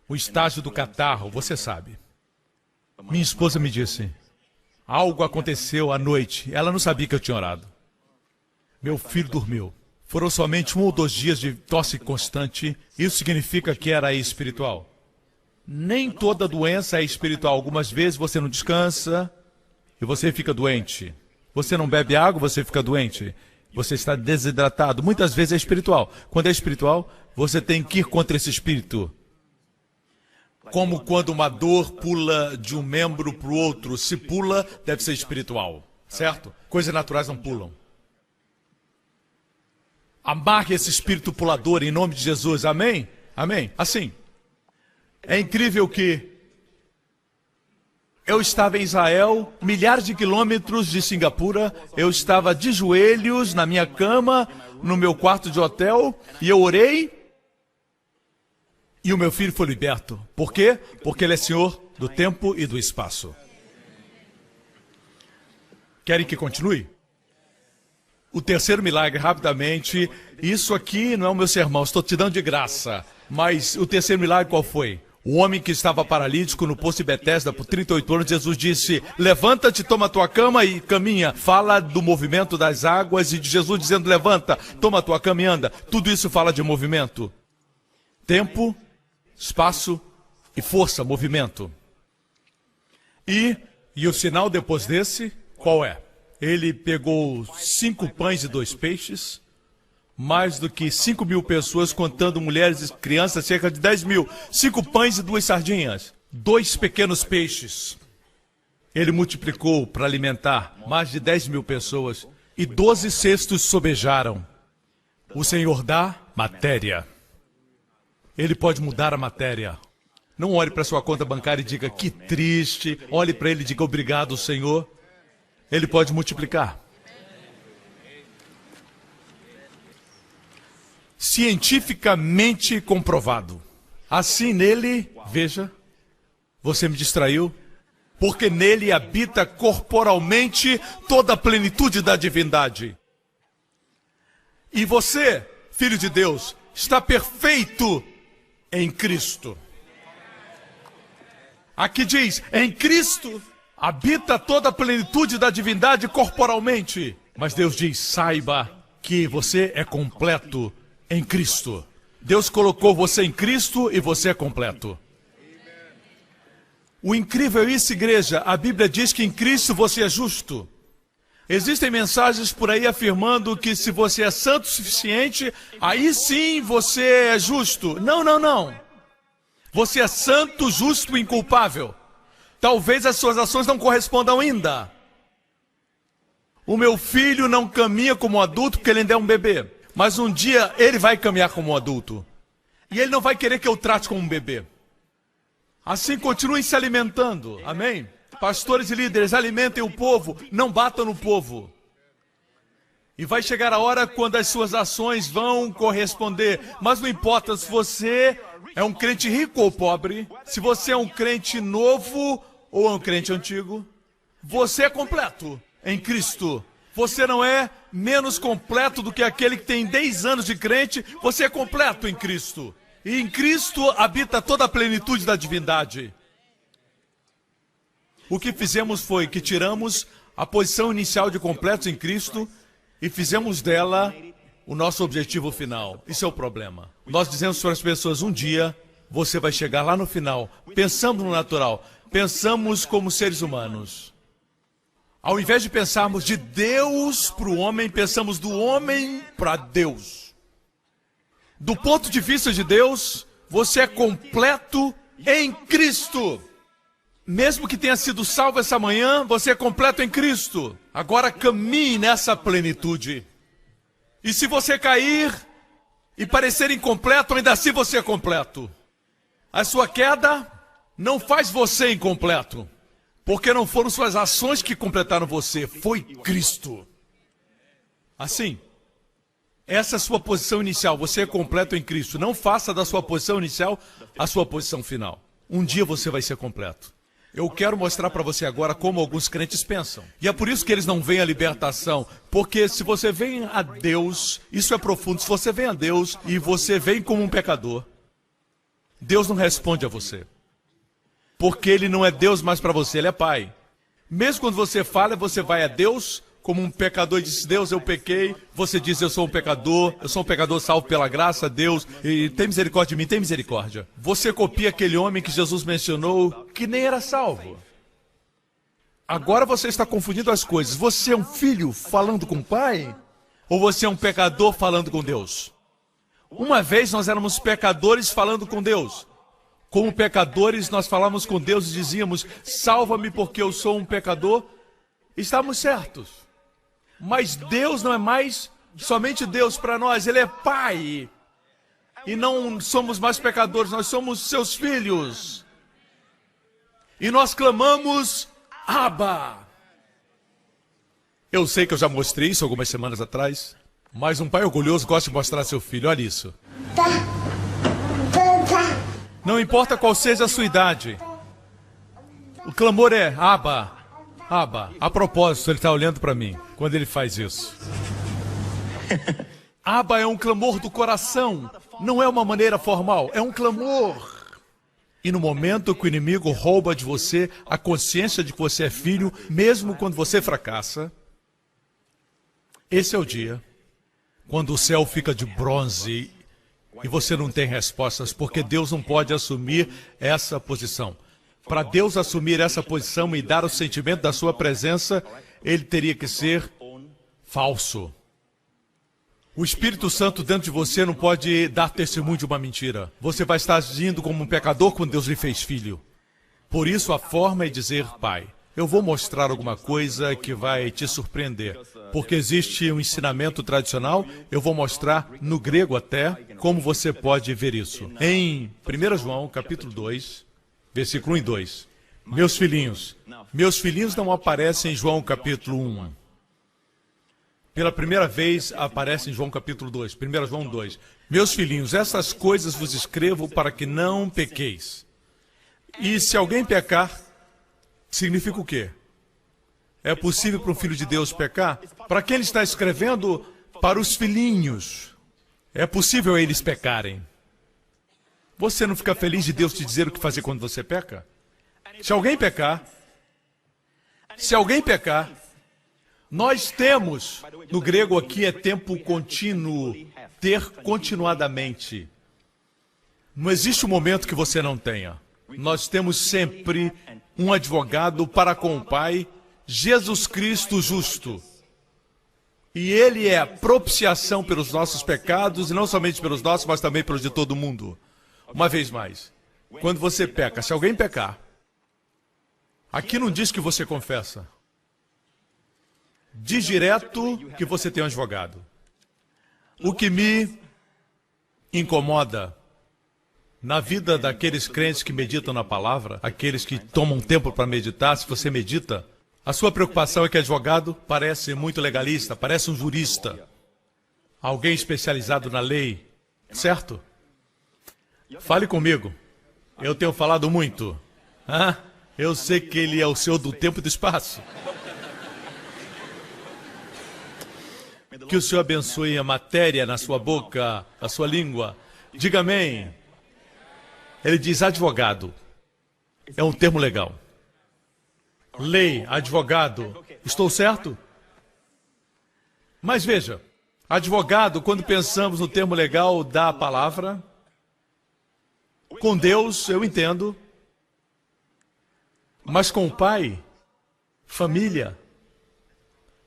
O estágio do catarro, você sabe. Minha esposa me disse, algo aconteceu à noite. Ela não sabia que eu tinha orado. Meu filho dormiu. Foram somente 1 ou 2 dias de tosse constante. Isso significa que era espiritual. Nem toda doença é espiritual. Algumas vezes você não descansa e você fica doente. Você não bebe água, você fica doente. Você está desidratado. Muitas vezes é espiritual. Quando é espiritual, você tem que ir contra esse espírito. Como quando uma dor pula de um membro para o outro. Se pula, deve ser espiritual. Certo? Coisas naturais não pulam. Amarre esse espírito pulador em nome de Jesus. Amém? Amém? Assim. É incrível que eu estava em Israel, milhares de quilômetros de Singapura. Eu estava de joelhos na minha cama, no meu quarto de hotel, e eu orei. E o meu filho foi liberto. Por quê? Porque ele é Senhor do tempo e do espaço. Querem que continue? O terceiro milagre, rapidamente. Isso aqui não é o meu sermão, estou te dando de graça. Mas o terceiro milagre qual foi? O homem que estava paralítico no poço de Betesda por 38 anos, Jesus disse, levanta-te, toma a tua cama e caminha. Fala do movimento das águas e de Jesus dizendo, levanta, toma a tua cama e anda. Tudo isso fala de movimento. Tempo, espaço e força, movimento. E o sinal depois desse, qual é? Ele pegou 5 pães e 2 peixes, mais do que 5.000 pessoas, contando mulheres e crianças, cerca de 10.000. 5 pães e 2 sardinhas, 2 pequenos peixes. Ele multiplicou para alimentar mais de 10.000 pessoas e 12 cestos sobejaram. O Senhor dá matéria. Ele pode mudar a matéria. Não olhe para sua conta bancária e diga, que triste. Olhe para ele e diga, obrigado, Senhor. Ele pode multiplicar. Cientificamente comprovado. Assim nele, veja, você me distraiu, porque nele habita corporalmente toda a plenitude da divindade. E você, filho de Deus, está perfeito em Cristo. Aqui diz, em Cristo habita toda a plenitude da divindade corporalmente. Mas Deus diz, saiba que você é completo em Cristo. Deus colocou você em Cristo e você é completo. O incrível é isso, igreja. A Bíblia diz que em Cristo você é justo. Existem mensagens por aí afirmando que se você é santo o suficiente, aí sim você é justo. Não, não, não. Você é santo, justo e inculpável. Talvez as suas ações não correspondam ainda. O meu filho não caminha como adulto porque ele ainda é um bebê. Mas um dia ele vai caminhar como um adulto. E ele não vai querer que eu trate como um bebê. Assim continuem se alimentando. Amém? Pastores e líderes, alimentem o povo. Não batam no povo. E vai chegar a hora quando as suas ações vão corresponder. Mas não importa se você é um crente rico ou pobre. Se você é um crente novo ou é um crente antigo. Você é completo em Cristo. Você não é menos completo do que aquele que tem 10 anos de crente. Você é completo em Cristo. E em Cristo habita toda a plenitude da divindade. O que fizemos foi que tiramos a posição inicial de completos em Cristo e fizemos dela o nosso objetivo final. Isso é o problema. Nós dizemos para as pessoas, um dia você vai chegar lá no final. Pensamos no natural. Pensamos como seres humanos. Ao invés de pensarmos de Deus para o homem, pensamos do homem para Deus. Do ponto de vista de Deus, você é completo em Cristo. Mesmo que tenha sido salvo essa manhã, você é completo em Cristo. Agora caminhe nessa plenitude. E se você cair e parecer incompleto, ainda assim você é completo. A sua queda não faz você incompleto. Porque não foram suas ações que completaram você, foi Cristo. Assim, essa é a sua posição inicial, você é completo em Cristo. Não faça da sua posição inicial a sua posição final. Um dia você vai ser completo. Eu quero mostrar para você agora como alguns crentes pensam. E é por isso que eles não veem a libertação. Porque se você vem a Deus, isso é profundo, se você vem a Deus e você vem como um pecador, Deus não responde a você. Porque Ele não é Deus mais para você, Ele é Pai. Mesmo quando você fala, você vai a Deus como um pecador e diz, Deus, eu pequei. Você diz, eu sou um pecador salvo pela graça, Deus, e tem misericórdia de mim, tem misericórdia. Você copia aquele homem que Jesus mencionou, que nem era salvo. Agora você está confundindo as coisas. Você é um filho falando com o Pai? Ou você é um pecador falando com Deus? Uma vez nós éramos pecadores falando com Deus. Como pecadores, nós falávamos com Deus e dizíamos, salva-me porque eu sou um pecador. Estamos certos. Mas Deus não é mais somente Deus para nós, Ele é Pai. E não somos mais pecadores, nós somos seus filhos. E nós clamamos, Abba. Eu sei que eu já mostrei isso algumas semanas atrás, mas um pai orgulhoso gosta de mostrar seu filho, olha isso. Não importa qual seja a sua idade. O clamor é, Abba, Abba. A propósito, ele está olhando para mim quando ele faz isso. Abba é um clamor do coração. Não é uma maneira formal, é um clamor. E no momento que o inimigo rouba de você a consciência de que você é filho, mesmo quando você fracassa, esse é o dia quando o céu fica de bronze e você não tem respostas, porque Deus não pode assumir essa posição. Para Deus assumir essa posição e dar o sentimento da sua presença, Ele teria que ser falso. O Espírito Santo dentro de você não pode dar testemunho de uma mentira. Você vai estar agindo como um pecador quando Deus lhe fez filho. Por isso a forma é dizer, Pai, eu vou mostrar alguma coisa que vai te surpreender. Porque existe um ensinamento tradicional, eu vou mostrar no grego até como você pode ver isso. Em 1 João, capítulo 2, versículo 1 e 2. Meus filhinhos, Meus filhinhos não aparecem em João capítulo 1. Pela primeira vez aparece em João capítulo 2, 1 João 2. Meus filhinhos, essas coisas vos escrevo para que não pequeis. E se alguém pecar, significa o quê? É possível para um filho de Deus pecar? Para quem ele está escrevendo? Para os filhinhos. É possível eles pecarem. Você não fica feliz de Deus te dizer o que fazer quando você peca? Se alguém pecar, nós temos, no grego aqui é tempo contínuo, ter continuadamente. Não existe um momento que você não tenha. Nós temos sempre um advogado para com o Pai, Jesus Cristo justo. E Ele é a propiciação pelos nossos pecados, e não somente pelos nossos, mas também pelos de todo mundo. Uma vez mais, quando você peca, se alguém pecar, aqui não diz que você confessa. Diz direto que você tem um advogado. O que me incomoda na vida daqueles crentes que meditam na palavra, aqueles que tomam tempo para meditar, se você medita, a sua preocupação é que advogado parece muito legalista, parece um jurista, alguém especializado na lei, certo? Fale comigo. Eu tenho falado muito. Eu sei que ele é o Senhor do tempo e do espaço. Que o Senhor abençoe a matéria na sua boca, na sua língua. Diga amém. Ele diz advogado. É um termo legal. Lei, advogado. Estou certo? Mas veja, advogado, quando pensamos no termo legal da palavra, com Deus eu entendo, mas com o Pai, família,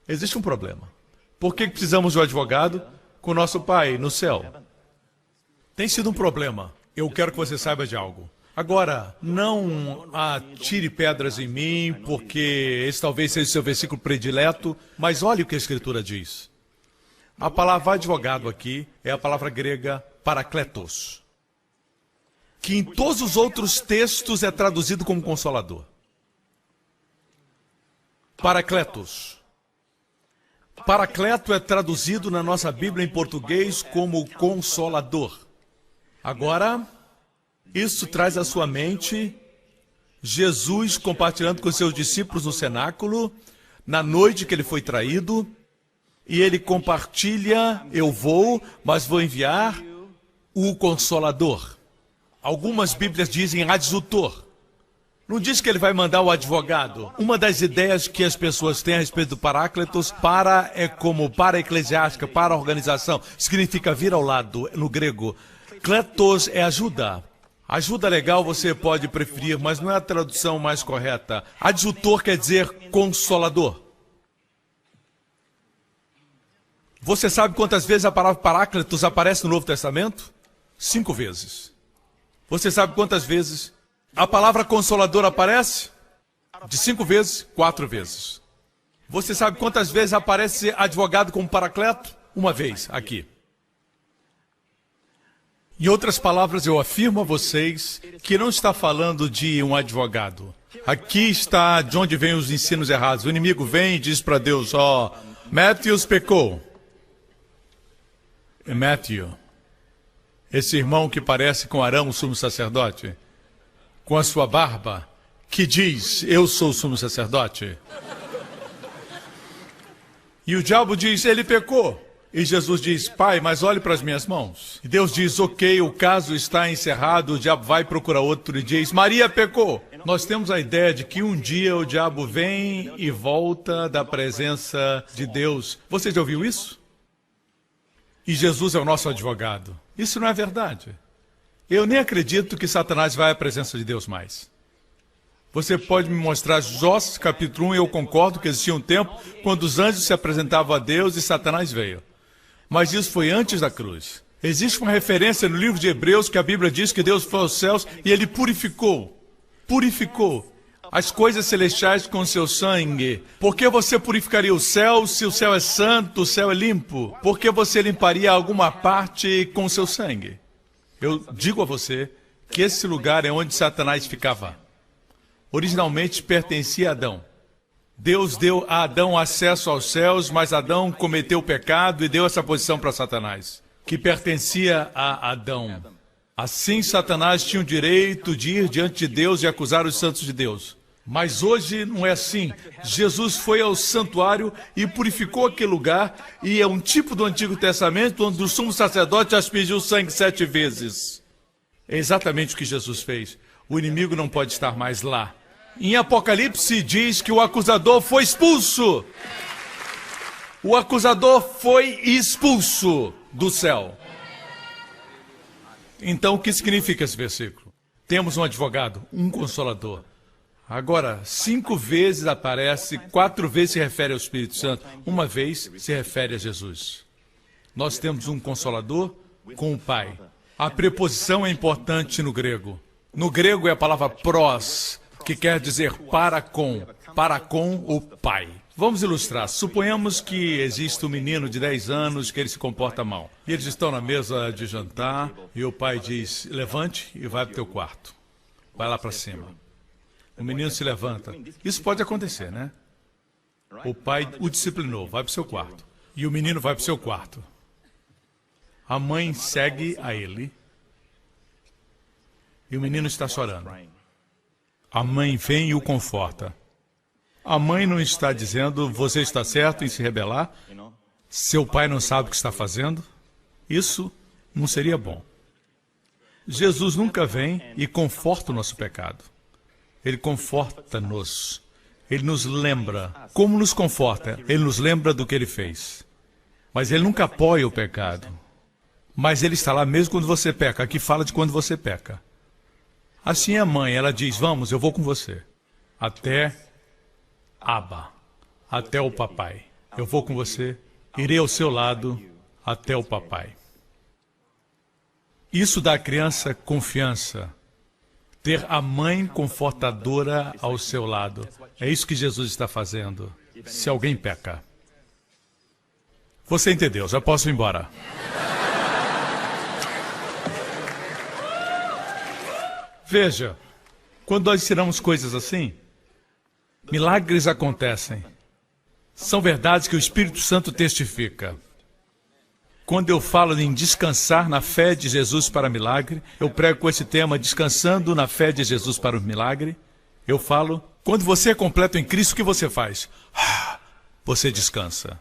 existe um problema. Por que precisamos de um advogado com o nosso Pai no céu? Tem sido um problema. Eu quero que você saiba de algo. Agora, não atire pedras em mim, porque esse talvez seja o seu versículo predileto, mas olhe o que a Escritura diz. A palavra advogado aqui é a palavra grega parakletos, que em todos os outros textos é traduzido como consolador. Parakletos. Paracleto é traduzido na nossa Bíblia em português como consolador. Agora, isso traz à sua mente Jesus compartilhando com seus discípulos no cenáculo, na noite que ele foi traído, e ele compartilha, eu vou, mas vou enviar o Consolador. Algumas Bíblias dizem adjutor. Não diz que ele vai mandar o advogado. Uma das ideias que as pessoas têm a respeito do Paráclitos, para é como para eclesiástica, para organização, significa vir ao lado, no grego. Kletos é ajuda. Ajuda legal você pode preferir, mas não é a tradução mais correta. Adjutor quer dizer consolador. Você sabe quantas vezes a palavra Paráclitos aparece no Novo Testamento? 5 vezes. Você sabe quantas vezes a palavra consolador aparece? De 5 vezes, 4 vezes. Você sabe quantas vezes aparece advogado como paracleto? 1 vez, aqui. Em outras palavras, eu afirmo a vocês que não está falando de um advogado. Aqui está de onde vêm os ensinos errados. O inimigo vem e diz para Deus, Matthews pecou. É Matthew, esse irmão que parece com Arão, o sumo sacerdote, com a sua barba, que diz, eu sou o sumo sacerdote. E o diabo diz, ele pecou. E Jesus diz, Pai, mas olhe para as minhas mãos. E Deus diz, ok, o caso está encerrado, o diabo vai procurar outro e diz, Maria pecou. Nós temos a ideia de que um dia o diabo vem e volta da presença de Deus. Você já ouviu isso? E Jesus é o nosso advogado. Isso não é verdade. Eu nem acredito que Satanás vai à presença de Deus mais. Você pode me mostrar Jó capítulo 1, e eu concordo que existia um tempo quando os anjos se apresentavam a Deus e Satanás veio. Mas isso foi antes da cruz. Existe uma referência no livro de Hebreus que a Bíblia diz que Deus foi aos céus e ele purificou as coisas celestiais com seu sangue. Por que você purificaria o céu se o céu é santo, o céu é limpo? Por que você limparia alguma parte com seu sangue? Eu digo a você que esse lugar é onde Satanás ficava. originalmente pertencia a Adão. Deus deu a Adão acesso aos céus, mas Adão cometeu o pecado e deu essa posição para Satanás, que pertencia a Adão. Assim, Satanás tinha o direito de ir diante de Deus e acusar os santos de Deus. Mas hoje não é assim. Jesus foi ao santuário e purificou aquele lugar, e é um tipo do Antigo Testamento onde o sumo sacerdote aspergiu sangue 7 vezes. É exatamente o que Jesus fez. O inimigo não pode estar mais lá. Em Apocalipse diz que o acusador foi expulso. O acusador foi expulso do céu. Então, o que significa esse versículo? Temos um advogado, um consolador. Agora, 5 vezes aparece, 4 vezes se refere ao Espírito Santo, 1 vez se refere a Jesus. Nós temos um consolador com o Pai. A preposição é importante no grego. No grego é a palavra pros, que quer dizer para com o Pai. Vamos ilustrar. Suponhamos que existe um menino de 10 anos que ele se comporta mal. E eles estão na mesa de jantar e o pai diz, levante e vai para o teu quarto. Vai lá para cima. O menino se levanta. Isso pode acontecer, né? O pai o disciplinou, vai para o seu quarto. E o menino vai para o seu quarto. A mãe segue a ele. E o menino está chorando. A mãe vem e o conforta. A mãe não está dizendo, você está certo em se rebelar? Seu pai não sabe o que está fazendo? Isso não seria bom. Jesus nunca vem e conforta o nosso pecado. Ele conforta-nos. Ele nos lembra. Como nos conforta? Ele nos lembra do que ele fez. Mas ele nunca apoia o pecado. Mas ele está lá mesmo quando você peca. Aqui fala de quando você peca. Assim a mãe, ela diz, vamos, eu vou com você. Até Abba, até o papai. Eu vou com você, irei ao seu lado até o papai. Isso dá à criança confiança. Ter a mãe confortadora ao seu lado. É isso que Jesus está fazendo. Se alguém peca. Você entendeu, já posso ir embora. Veja, quando nós ensinamos coisas assim, milagres acontecem. São verdades que o Espírito Santo testifica. Quando eu falo em descansar na fé de Jesus para milagre, eu prego com esse tema, descansando na fé de Jesus para o milagre. Eu falo, quando você é completo em Cristo, o que você faz? Você descansa.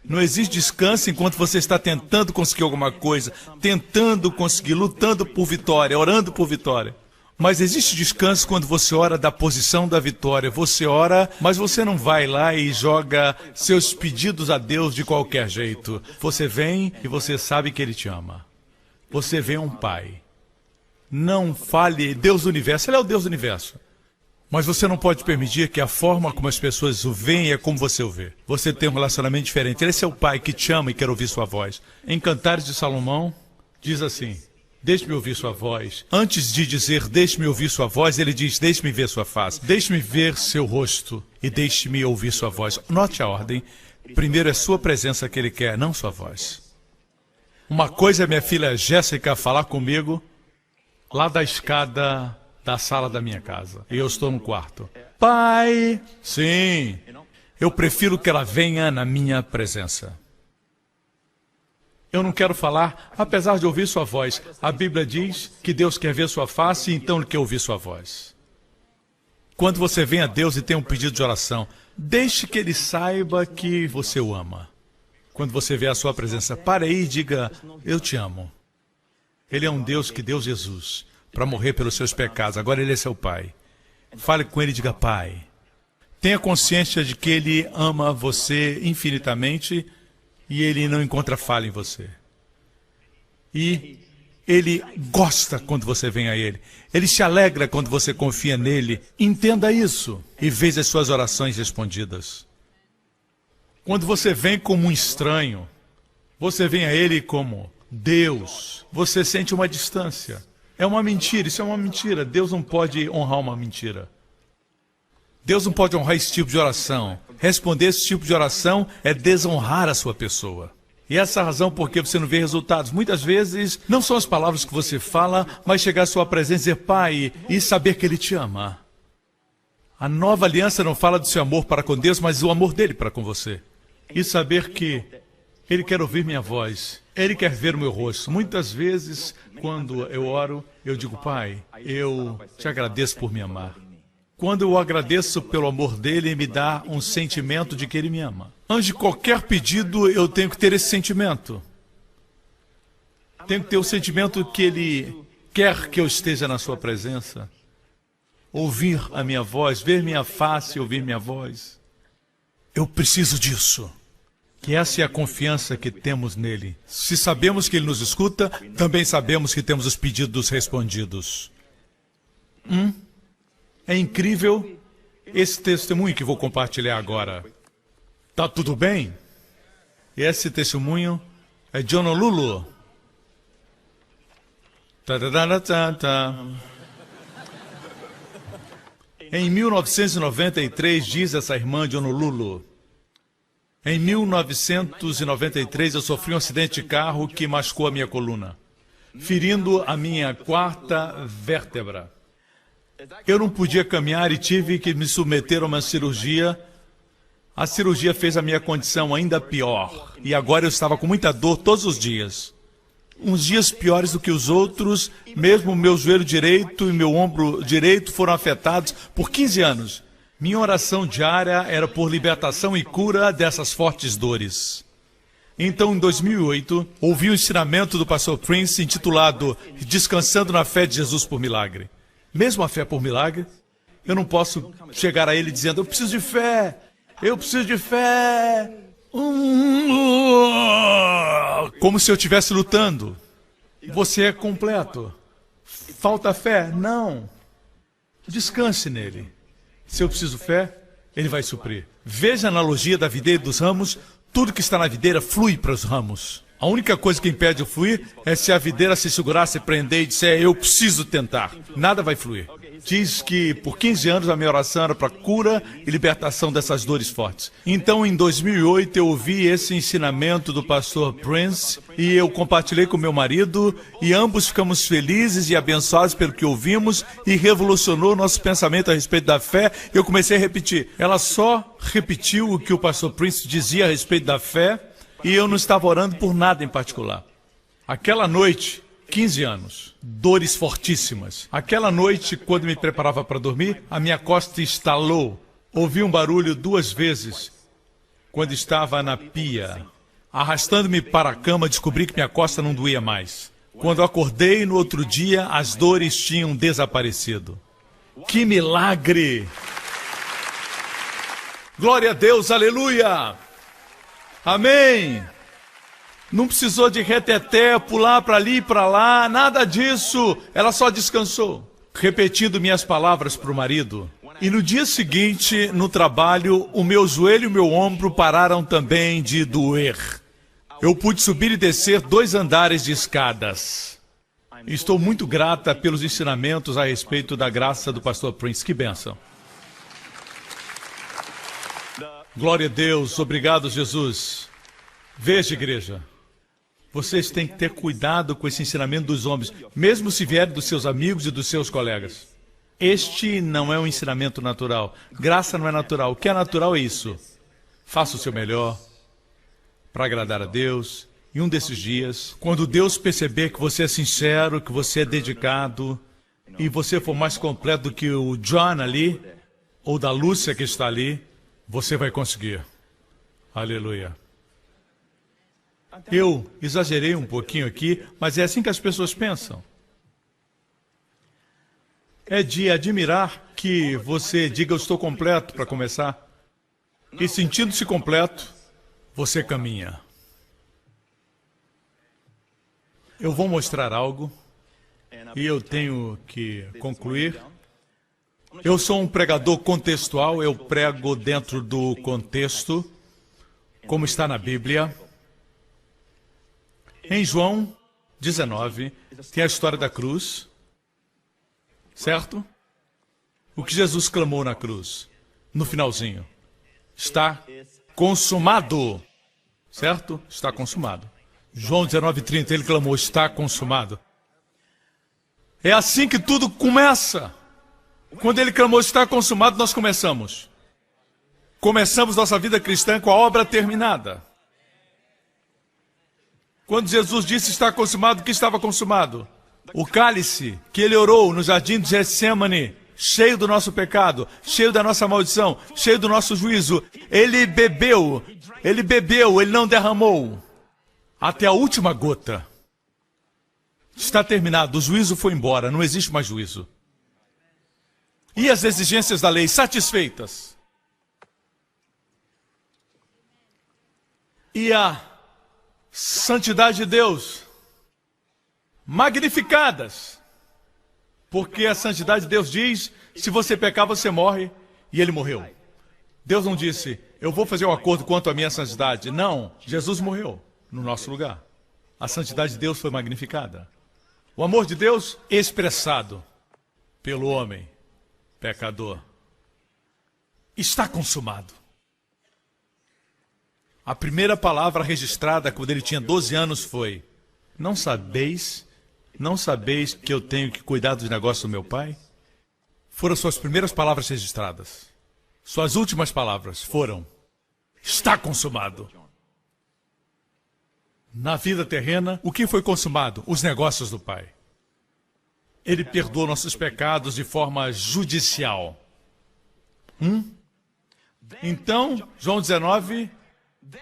Não existe descanso enquanto você está tentando conseguir alguma coisa, tentando conseguir, lutando por vitória, orando por vitória. Mas existe descanso quando você ora da posição da vitória. Você ora, mas você não vai lá e joga seus pedidos a Deus de qualquer jeito. Você vem e você sabe que Ele te ama. Você vê um Pai. Não fale Deus do Universo, Ele é o Deus do Universo. Mas você não pode permitir que a forma como as pessoas o veem é como você o vê. Você tem um relacionamento diferente. Ele é seu Pai que te ama e quer ouvir sua voz. Em Cantares de Salomão, diz assim... Deixe-me ouvir sua voz. Antes de dizer, deixe-me ouvir sua voz, ele diz, deixe-me ver sua face. Deixe-me ver seu rosto e deixe-me ouvir sua voz. Note a ordem. Primeiro é sua presença que ele quer, não sua voz. Uma coisa é minha filha Jéssica falar comigo lá da escada da sala da minha casa. E eu estou no quarto. Pai! Sim, eu prefiro que ela venha na minha presença. Eu não quero falar, apesar de ouvir sua voz. A Bíblia diz que Deus quer ver sua face, então Ele quer ouvir sua voz. Quando você vem a Deus e tem um pedido de oração, deixe que Ele saiba que você o ama. Quando você vê a sua presença, pare aí e diga, eu te amo. Ele é um Deus que deu Jesus para morrer pelos seus pecados. Agora Ele é seu Pai. Fale com Ele e diga, Pai. Tenha consciência de que Ele ama você infinitamente e Ele não encontra falha em você. E Ele gosta quando você vem a Ele. Ele se alegra quando você confia nele. Entenda isso e veja as suas orações respondidas. Quando você vem como um estranho, você vem a Ele como Deus. Você sente uma distância. É uma mentira, isso é uma mentira. Deus não pode honrar uma mentira. Deus não pode honrar esse tipo de oração. Responder esse tipo de oração é desonrar a sua pessoa. E essa é a razão por que você não vê resultados. Muitas vezes, não são as palavras que você fala, mas chegar à sua presença e dizer, Pai, e saber que Ele te ama. A nova aliança não fala do seu amor para com Deus, mas do amor dele para com você. E saber que ele quer ouvir minha voz, ele quer ver o meu rosto. Muitas vezes, quando eu oro, eu digo, Pai, eu te agradeço por me amar. Quando eu agradeço pelo amor dele, me dá um sentimento de que ele me ama. Antes de qualquer pedido, eu tenho que ter esse sentimento. Tenho que ter o sentimento que ele quer que eu esteja na sua presença. Ouvir a minha voz, ver minha face e ouvir minha voz. Eu preciso disso. Que essa é a confiança que temos nele. Se sabemos que ele nos escuta, também sabemos que temos os pedidos respondidos. É incrível esse testemunho que vou compartilhar agora. Tá tudo bem? Esse testemunho é de Honolulu. Em 1993, diz essa irmã de Honolulu, em 1993 eu sofri um acidente de carro que machucou a minha coluna, ferindo a minha quarta vértebra. Eu não podia caminhar e tive que me submeter a uma cirurgia. A cirurgia fez a minha condição ainda pior. E agora eu estava com muita dor todos os dias. Uns dias piores do que os outros, mesmo o meu joelho direito e meu ombro direito foram afetados por 15 anos. Minha oração diária era por libertação e cura dessas fortes dores. Então, em 2008, ouvi o ensinamento do pastor Prince intitulado Descansando na Fé de Jesus por Milagre. Mesmo a fé por milagre, eu não posso chegar a ele dizendo, eu preciso de fé, eu preciso de fé. Como se eu estivesse lutando. Você é completo. Falta fé? Não. Descanse nele. Se eu preciso fé, ele vai suprir. Veja a analogia da videira e dos ramos. Tudo que está na videira flui para os ramos. A única coisa que impede o fluir é se a videira se segurar, se prender e disser, eu preciso tentar. Nada vai fluir. Diz que por 15 anos a minha oração era para cura e libertação dessas dores fortes. Então, em 2008, eu ouvi esse ensinamento do pastor Prince e eu compartilhei com meu marido e ambos ficamos felizes e abençoados pelo que ouvimos e revolucionou nosso pensamento a respeito da fé. Eu comecei a repetir. Ela só repetiu o que o pastor Prince dizia a respeito da fé e eu não estava orando por nada em particular. Aquela noite, 15 anos, dores fortíssimas. Aquela noite, quando me preparava para dormir, a minha costa estalou. Ouvi um barulho 2 vezes. Quando estava na pia, arrastando-me para a cama, descobri que minha costa não doía mais. Quando acordei no outro dia, as dores tinham desaparecido. Que milagre! Glória a Deus, aleluia! Amém! Não precisou de reteté, pular para ali e para lá, nada disso. Ela só descansou. Repetindo minhas palavras para o marido. E no dia seguinte, no trabalho, o meu joelho e o meu ombro pararam também de doer. Eu pude subir e descer 2 andares de escadas. Estou muito grata pelos ensinamentos a respeito da graça do pastor Prince. Que bênção. Glória a Deus, obrigado, Jesus. Veja, igreja. Vocês têm que ter cuidado com esse ensinamento dos homens, mesmo se vier dos seus amigos e dos seus colegas. Este não é um ensinamento natural. Graça não é natural. O que é natural é isso. Faça o seu melhor para agradar a Deus. E um desses dias, quando Deus perceber que você é sincero, que você é dedicado, e você for mais completo do que o John ali, ou da Lúcia que está ali, você vai conseguir. Aleluia. Eu exagerei um pouquinho aqui, mas é assim que as pessoas pensam. É de admirar que você diga, eu estou completo, para começar. E sentindo-se completo, você caminha. Eu vou mostrar algo, e eu tenho que concluir. Eu sou um pregador contextual, eu prego dentro do contexto, como está na Bíblia. Em João 19, tem a história da cruz, certo? O que Jesus clamou na cruz, no finalzinho. Está consumado, certo? Está consumado. João 19:30, ele clamou, está consumado. É assim que tudo começa. Quando ele clamou, está consumado, nós começamos. Começamos nossa vida cristã com a obra terminada. Quando Jesus disse está consumado, o que estava consumado? O cálice que ele orou no jardim de Getsêmani, cheio do nosso pecado, cheio da nossa maldição, cheio do nosso juízo. Ele bebeu, ele não derramou. Até a última gota. Está terminado, o juízo foi embora, não existe mais juízo. E as exigências da lei satisfeitas. E a santidade de Deus magnificadas. Porque a santidade de Deus diz, se você pecar, você morre, e ele morreu. Deus não disse, eu vou fazer um acordo quanto à minha santidade. Não, Jesus morreu no nosso lugar. A santidade de Deus foi magnificada. O amor de Deus expressado pelo homem pecador. Está consumado. A primeira palavra registrada quando ele tinha 12 anos foi, não sabeis que eu tenho que cuidar dos negócios do meu pai? Foram suas primeiras palavras registradas. Suas últimas palavras foram, está consumado. Na vida terrena, o que foi consumado? Os negócios do pai. Ele perdoou nossos pecados de forma judicial. Então, João 19,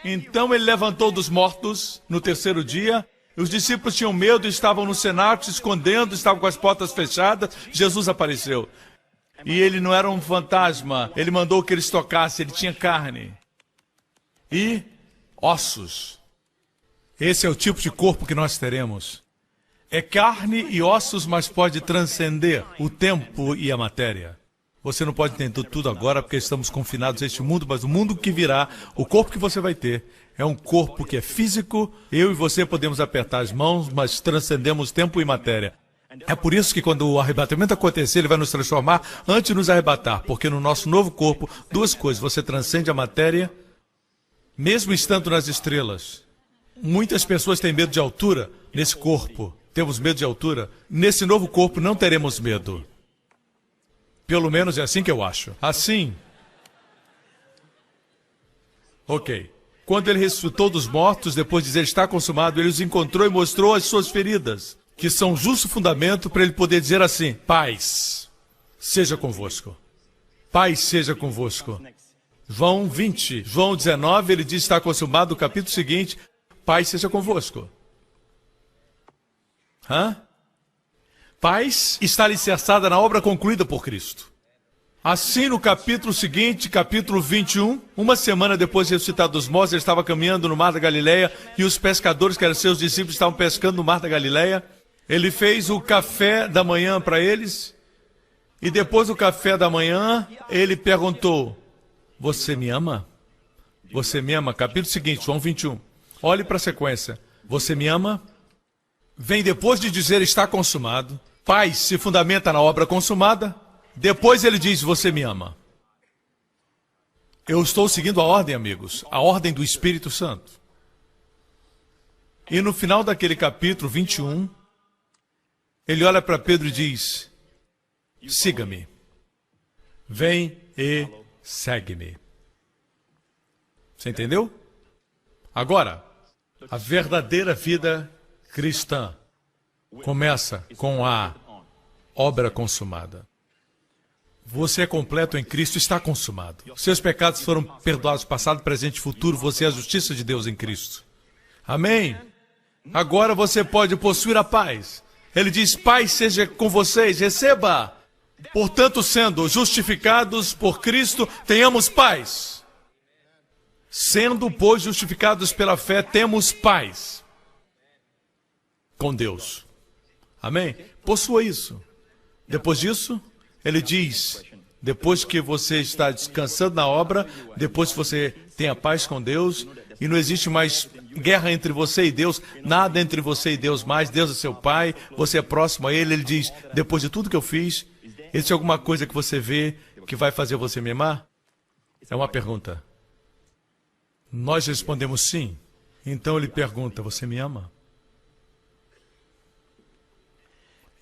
então ele levantou dos mortos no terceiro dia. Os discípulos tinham medo, estavam no cenáculo, se escondendo, estavam com as portas fechadas. Jesus apareceu. E ele não era um fantasma. Ele mandou que eles tocassem, ele tinha carne. E ossos. Esse é o tipo de corpo que nós teremos. É carne e ossos, mas pode transcender o tempo e a matéria. Você não pode entender tudo agora, porque estamos confinados a este mundo, mas o mundo que virá, o corpo que você vai ter, é um corpo que é físico. Eu e você podemos apertar as mãos, mas transcendemos tempo e matéria. É por isso que quando o arrebatamento acontecer, ele vai nos transformar antes de nos arrebatar, porque no nosso novo corpo, duas coisas, você transcende a matéria, mesmo estando nas estrelas. Muitas pessoas têm medo de altura nesse corpo. Temos medo de altura. Nesse novo corpo não teremos medo. Pelo menos é assim que eu acho. Assim. Ok. Quando ele ressuscitou dos mortos, depois de dizer está consumado, ele os encontrou e mostrou as suas feridas, que são justo fundamento para ele poder dizer assim, paz seja convosco. Paz seja convosco. João 20, João 19, ele diz está consumado, o capítulo seguinte, paz seja convosco. Paz está alicerçada na obra concluída por Cristo. Assim, no capítulo seguinte, capítulo 21, uma semana depois de ressuscitar dos mortos, ele estava caminhando no mar da Galileia e os pescadores, que eram seus discípulos, estavam pescando no mar da Galileia. Ele fez o café da manhã para eles e depois do café da manhã, ele perguntou, você me ama? Você me ama? Capítulo seguinte, João 21. Olhe para a sequência. Você me ama? Vem depois de dizer está consumado. Paz se fundamenta na obra consumada. Depois ele diz, você me ama. Eu estou seguindo a ordem, amigos. A ordem do Espírito Santo. E no final daquele capítulo 21, ele olha para Pedro e diz, siga-me. Vem e segue-me. Você entendeu? Agora, a verdadeira vida cristã começa com a obra consumada. Você é completo em Cristo, está consumado. Seus pecados foram perdoados, passado, presente e futuro. Você é a justiça de Deus em Cristo. Amém? Agora você pode possuir a paz. Ele diz, paz seja com vocês, receba. Portanto, sendo justificados por Cristo, tenhamos paz. Sendo, pois, justificados pela fé, temos paz com Deus. Amém? Possua isso. Depois disso, ele diz, depois que você está descansando na obra, depois que você tem a paz com Deus, e não existe mais guerra entre você e Deus, nada entre você e Deus mais, Deus é seu Pai, você é próximo a Ele, ele diz, depois de tudo que eu fiz, existe alguma coisa que você vê que vai fazer você me amar? É uma pergunta. Nós respondemos sim. Então ele pergunta, você me ama?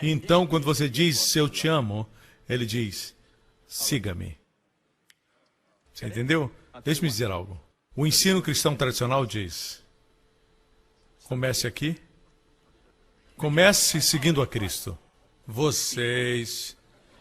Então, quando você diz, eu te amo, Ele diz, siga-me. Você entendeu? Deixe-me dizer algo. O ensino cristão tradicional diz, comece aqui, comece seguindo a Cristo. Vocês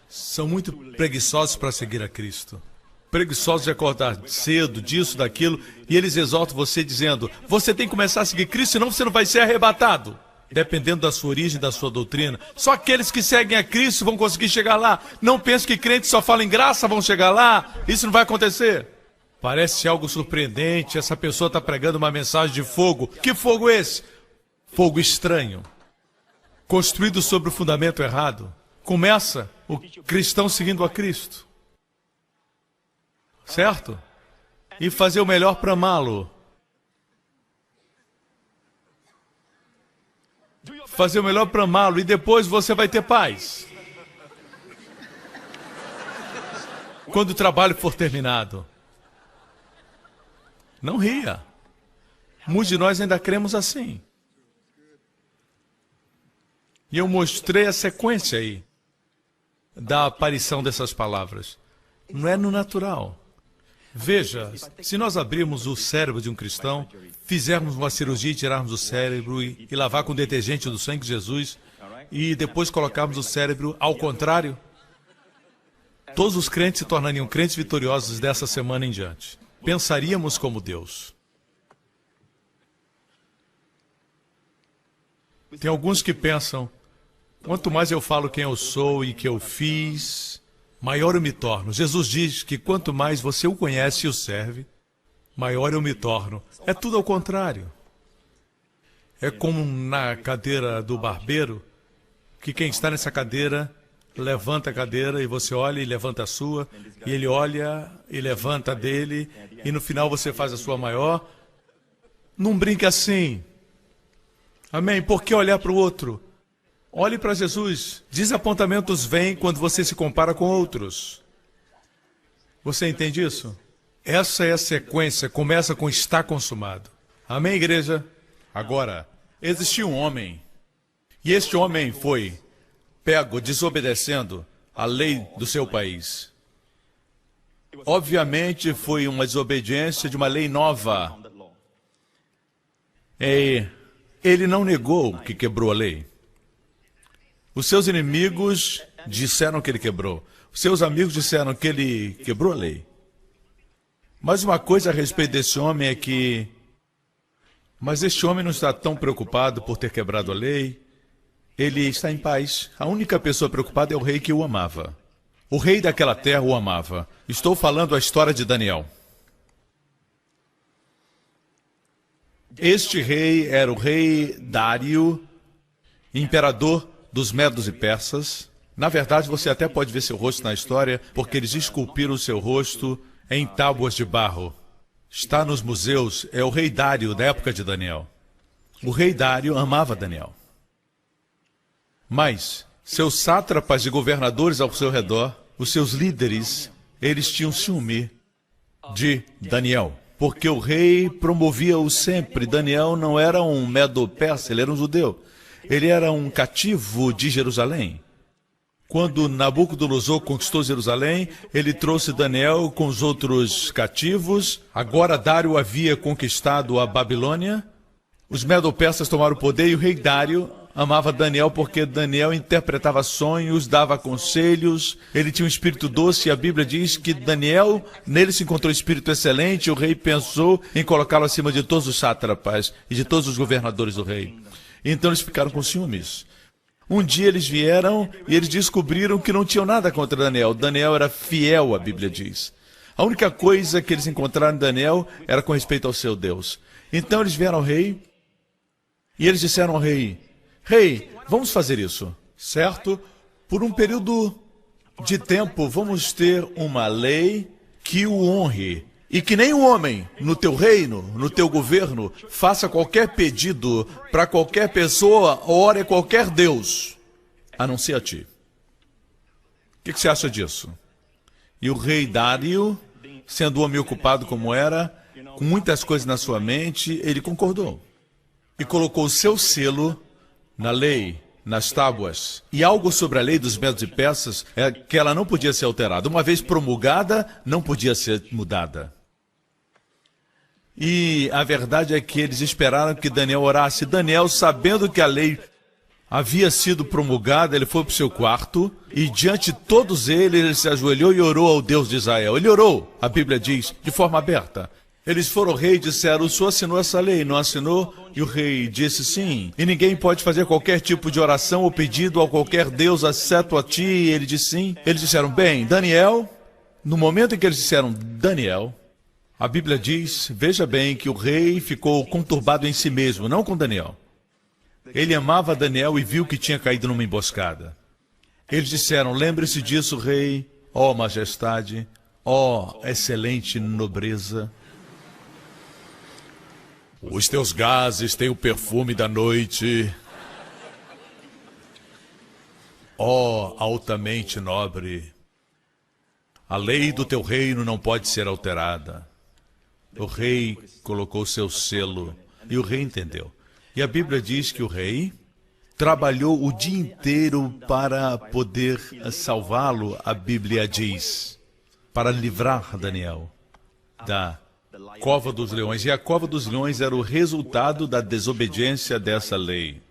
são muito preguiçosos para seguir a Cristo. Preguiçosos de acordar cedo, disso, daquilo, e eles exaltam você dizendo, você tem que começar a seguir Cristo, senão você não vai ser arrebatado. Dependendo da sua origem, da sua doutrina. Só aqueles que seguem a Cristo vão conseguir chegar lá. Não pense que crentes só falam em graça vão chegar lá. Isso não vai acontecer. Parece algo surpreendente. Essa pessoa está pregando uma mensagem de fogo. Que fogo é esse? Fogo estranho. Construído sobre o fundamento errado. Começa o cristão seguindo a Cristo. Certo? E fazer o melhor para amá-lo. Fazer o melhor para amá-lo e depois você vai ter paz. Quando o trabalho for terminado. Não ria. Muitos de nós ainda cremos assim. E eu mostrei a sequência aí da aparição dessas palavras. Não é no natural. Veja, se nós abrirmos o cérebro de um cristão, fizermos uma cirurgia e tirarmos o cérebro e lavar com detergente do sangue de Jesus e depois colocarmos o cérebro ao contrário, todos os crentes se tornariam crentes vitoriosos dessa semana em diante. Pensaríamos como Deus. Tem alguns que pensam, quanto mais eu falo quem eu sou e que eu fiz, maior eu me torno. Jesus diz que quanto mais você o conhece e o serve, maior eu me torno. É tudo ao contrário. É como na cadeira do barbeiro, que quem está nessa cadeira levanta a cadeira e você olha e levanta a sua, e ele olha e levanta a dele, e no final você faz a sua maior. Não brinque assim. Amém? Por que olhar para o outro? Olhe para Jesus. Desapontamentos vêm quando você se compara com outros. Você entende isso? Essa é a sequência. Começa com está consumado. Amém, igreja? Agora, existiu um homem. E este homem foi pego desobedecendo a lei do seu país. Obviamente, foi uma desobediência de uma lei nova. E ele não negou que quebrou a lei. Os seus inimigos disseram que ele quebrou. Os seus amigos disseram que ele quebrou a lei. Mas uma coisa a respeito desse homem é que... Mas este homem não está tão preocupado por ter quebrado a lei. Ele está em paz. A única pessoa preocupada é o rei que o amava. O rei daquela terra o amava. Estou falando a história de Daniel. Este rei era o rei Dário, imperador dos Medos e Persas. Na verdade, você até pode ver seu rosto na história, porque eles esculpiram o seu rosto em tábuas de barro. Está nos museus, é o rei Dário da época de Daniel. O rei Dário amava Daniel. Mas seus sátrapas e governadores ao seu redor, os seus líderes, eles tinham ciúme de Daniel, porque o rei promovia-o sempre. Daniel não era um medo-persa, ele era um judeu. Ele era um cativo de Jerusalém. Quando Nabucodonosor conquistou Jerusalém, ele trouxe Daniel com os outros cativos. Agora Dário havia conquistado a Babilônia. Os medo-persas tomaram o poder e o rei Dário amava Daniel porque Daniel interpretava sonhos, dava conselhos. Ele tinha um espírito doce e a Bíblia diz que Daniel, nele se encontrou um espírito excelente. O rei pensou em colocá-lo acima de todos os sátrapas e de todos os governadores do rei. Então eles ficaram com ciúmes. Um dia eles vieram e eles descobriram que não tinham nada contra Daniel. Daniel era fiel, a Bíblia diz. A única coisa que eles encontraram em Daniel era com respeito ao seu Deus. Então eles vieram ao rei e eles disseram ao rei, rei, vamos fazer isso, certo? Por um período de tempo vamos ter uma lei que o honre. E que nem um homem no teu reino, no teu governo, faça qualquer pedido para qualquer pessoa, ore a qualquer Deus, a não ser a ti. O que você acha disso? E o rei Dário, sendo um homem ocupado como era, com muitas coisas na sua mente, ele concordou. E colocou o seu selo na lei nas tábuas. E algo sobre a lei dos medos e persas é que ela não podia ser alterada. Uma vez promulgada, não podia ser mudada. E a verdade é que eles esperaram que Daniel orasse. Daniel, sabendo que a lei havia sido promulgada, ele foi para o seu quarto e diante de todos eles, ele se ajoelhou e orou ao Deus de Israel. Ele orou, a Bíblia diz, de forma aberta. Eles foram ao rei e disseram, o senhor assinou essa lei, não assinou? E o rei disse sim. E ninguém pode fazer qualquer tipo de oração ou pedido a qualquer Deus, exceto a ti. E ele disse sim. Eles disseram, bem, Daniel, no momento em que eles disseram Daniel, a Bíblia diz, veja bem, que o rei ficou conturbado em si mesmo, não com Daniel. Ele amava Daniel e viu que tinha caído numa emboscada. Eles disseram, lembre-se disso, rei, ó majestade, ó excelente nobreza. Os teus gases têm o perfume da noite. Ó altamente nobre, a lei do teu reino não pode ser alterada. O rei colocou seu selo e o rei entendeu. E a Bíblia diz que o rei trabalhou o dia inteiro para poder salvá-lo, a Bíblia diz, para livrar Daniel da cova dos leões. E a cova dos leões era o resultado da desobediência dessa lei.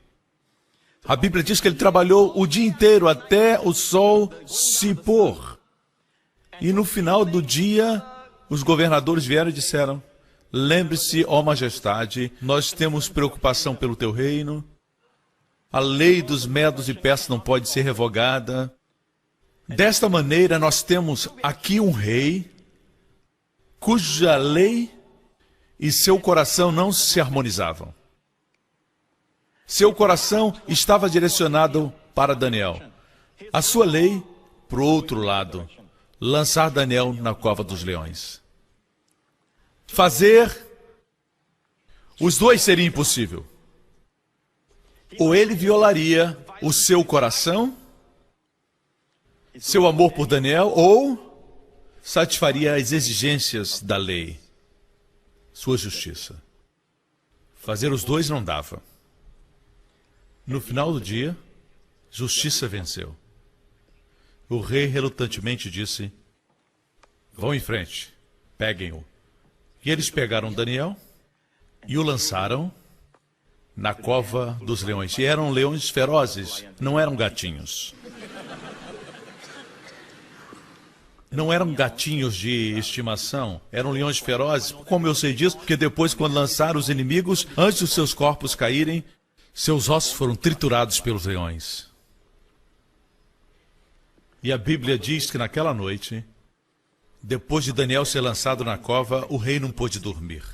A Bíblia diz que ele trabalhou o dia inteiro até o sol se pôr. E no final do dia, os governadores vieram e disseram, lembre-se, ó majestade, nós temos preocupação pelo teu reino. A lei dos medos e persas não pode ser revogada. Desta maneira, nós temos aqui um rei cuja lei e seu coração não se harmonizavam. Seu coração estava direcionado para Daniel. A sua lei, para o outro lado, lançar Daniel na cova dos leões. Fazer os dois seria impossível. Ou ele violaria o seu coração, seu amor por Daniel, ou satisfaria as exigências da lei, sua justiça. Fazer os dois não dava. No final do dia, justiça venceu. O rei relutantemente disse, vão em frente, peguem-o. E eles pegaram Daniel e o lançaram na cova dos leões. E eram leões ferozes, não eram gatinhos. Não eram gatinhos de estimação, eram leões ferozes. Como eu sei disso? Porque depois, quando lançaram os inimigos, antes dos seus corpos caírem, seus ossos foram triturados pelos leões. E a Bíblia diz que naquela noite, depois de Daniel ser lançado na cova, o rei não pôde dormir.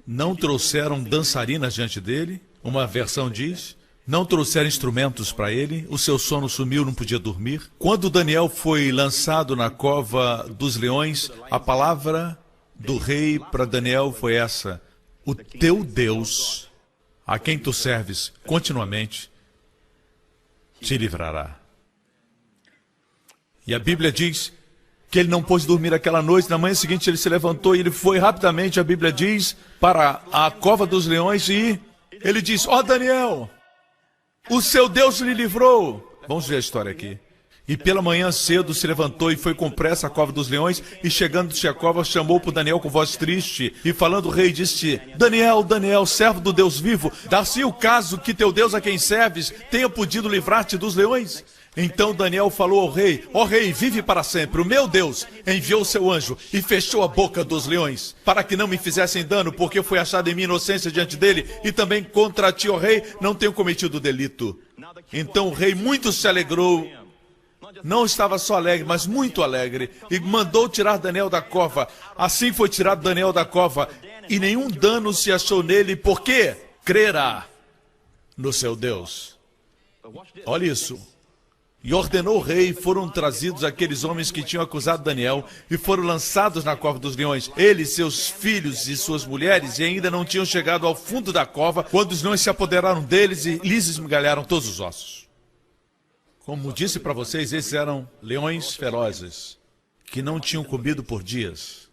Não trouxeram dançarinas diante dele, uma versão diz. Não trouxeram instrumentos para ele, o seu sono sumiu, não podia dormir. Quando Daniel foi lançado na cova dos leões, a palavra do rei para Daniel foi essa: o teu Deus, a quem tu serves continuamente, te livrará. E a Bíblia diz que ele não pôde dormir aquela noite. Na manhã seguinte ele se levantou e ele foi rapidamente, a Bíblia diz, para a cova dos leões e ele diz, ó Daniel, o seu Deus lhe livrou. Vamos ver a história aqui. E pela manhã cedo se levantou e foi com pressa à cova dos leões, e chegando-se à cova, chamou por Daniel com voz triste, e falando o rei, disse, Daniel, Daniel, servo do Deus vivo, dá-se o caso que teu Deus a quem serves tenha podido livrar-te dos leões? Então Daniel falou ao rei, ó rei, vive para sempre, o meu Deus enviou o seu anjo e fechou a boca dos leões, para que não me fizessem dano, porque foi achada em mim inocência diante dele, e também contra ti, ó rei, não tenho cometido delito. Então o rei muito se alegrou, não estava só alegre, mas muito alegre, e mandou tirar Daniel da cova. Assim foi tirado Daniel da cova, e nenhum dano se achou nele, porque crerá no seu Deus. Olha isso. E ordenou o rei, foram trazidos aqueles homens que tinham acusado Daniel e foram lançados na cova dos leões. Eles, seus filhos e suas mulheres, e ainda não tinham chegado ao fundo da cova, quando os leões se apoderaram deles e lhes esmigalharam todos os ossos. Como disse para vocês, esses eram leões ferozes, que não tinham comido por dias.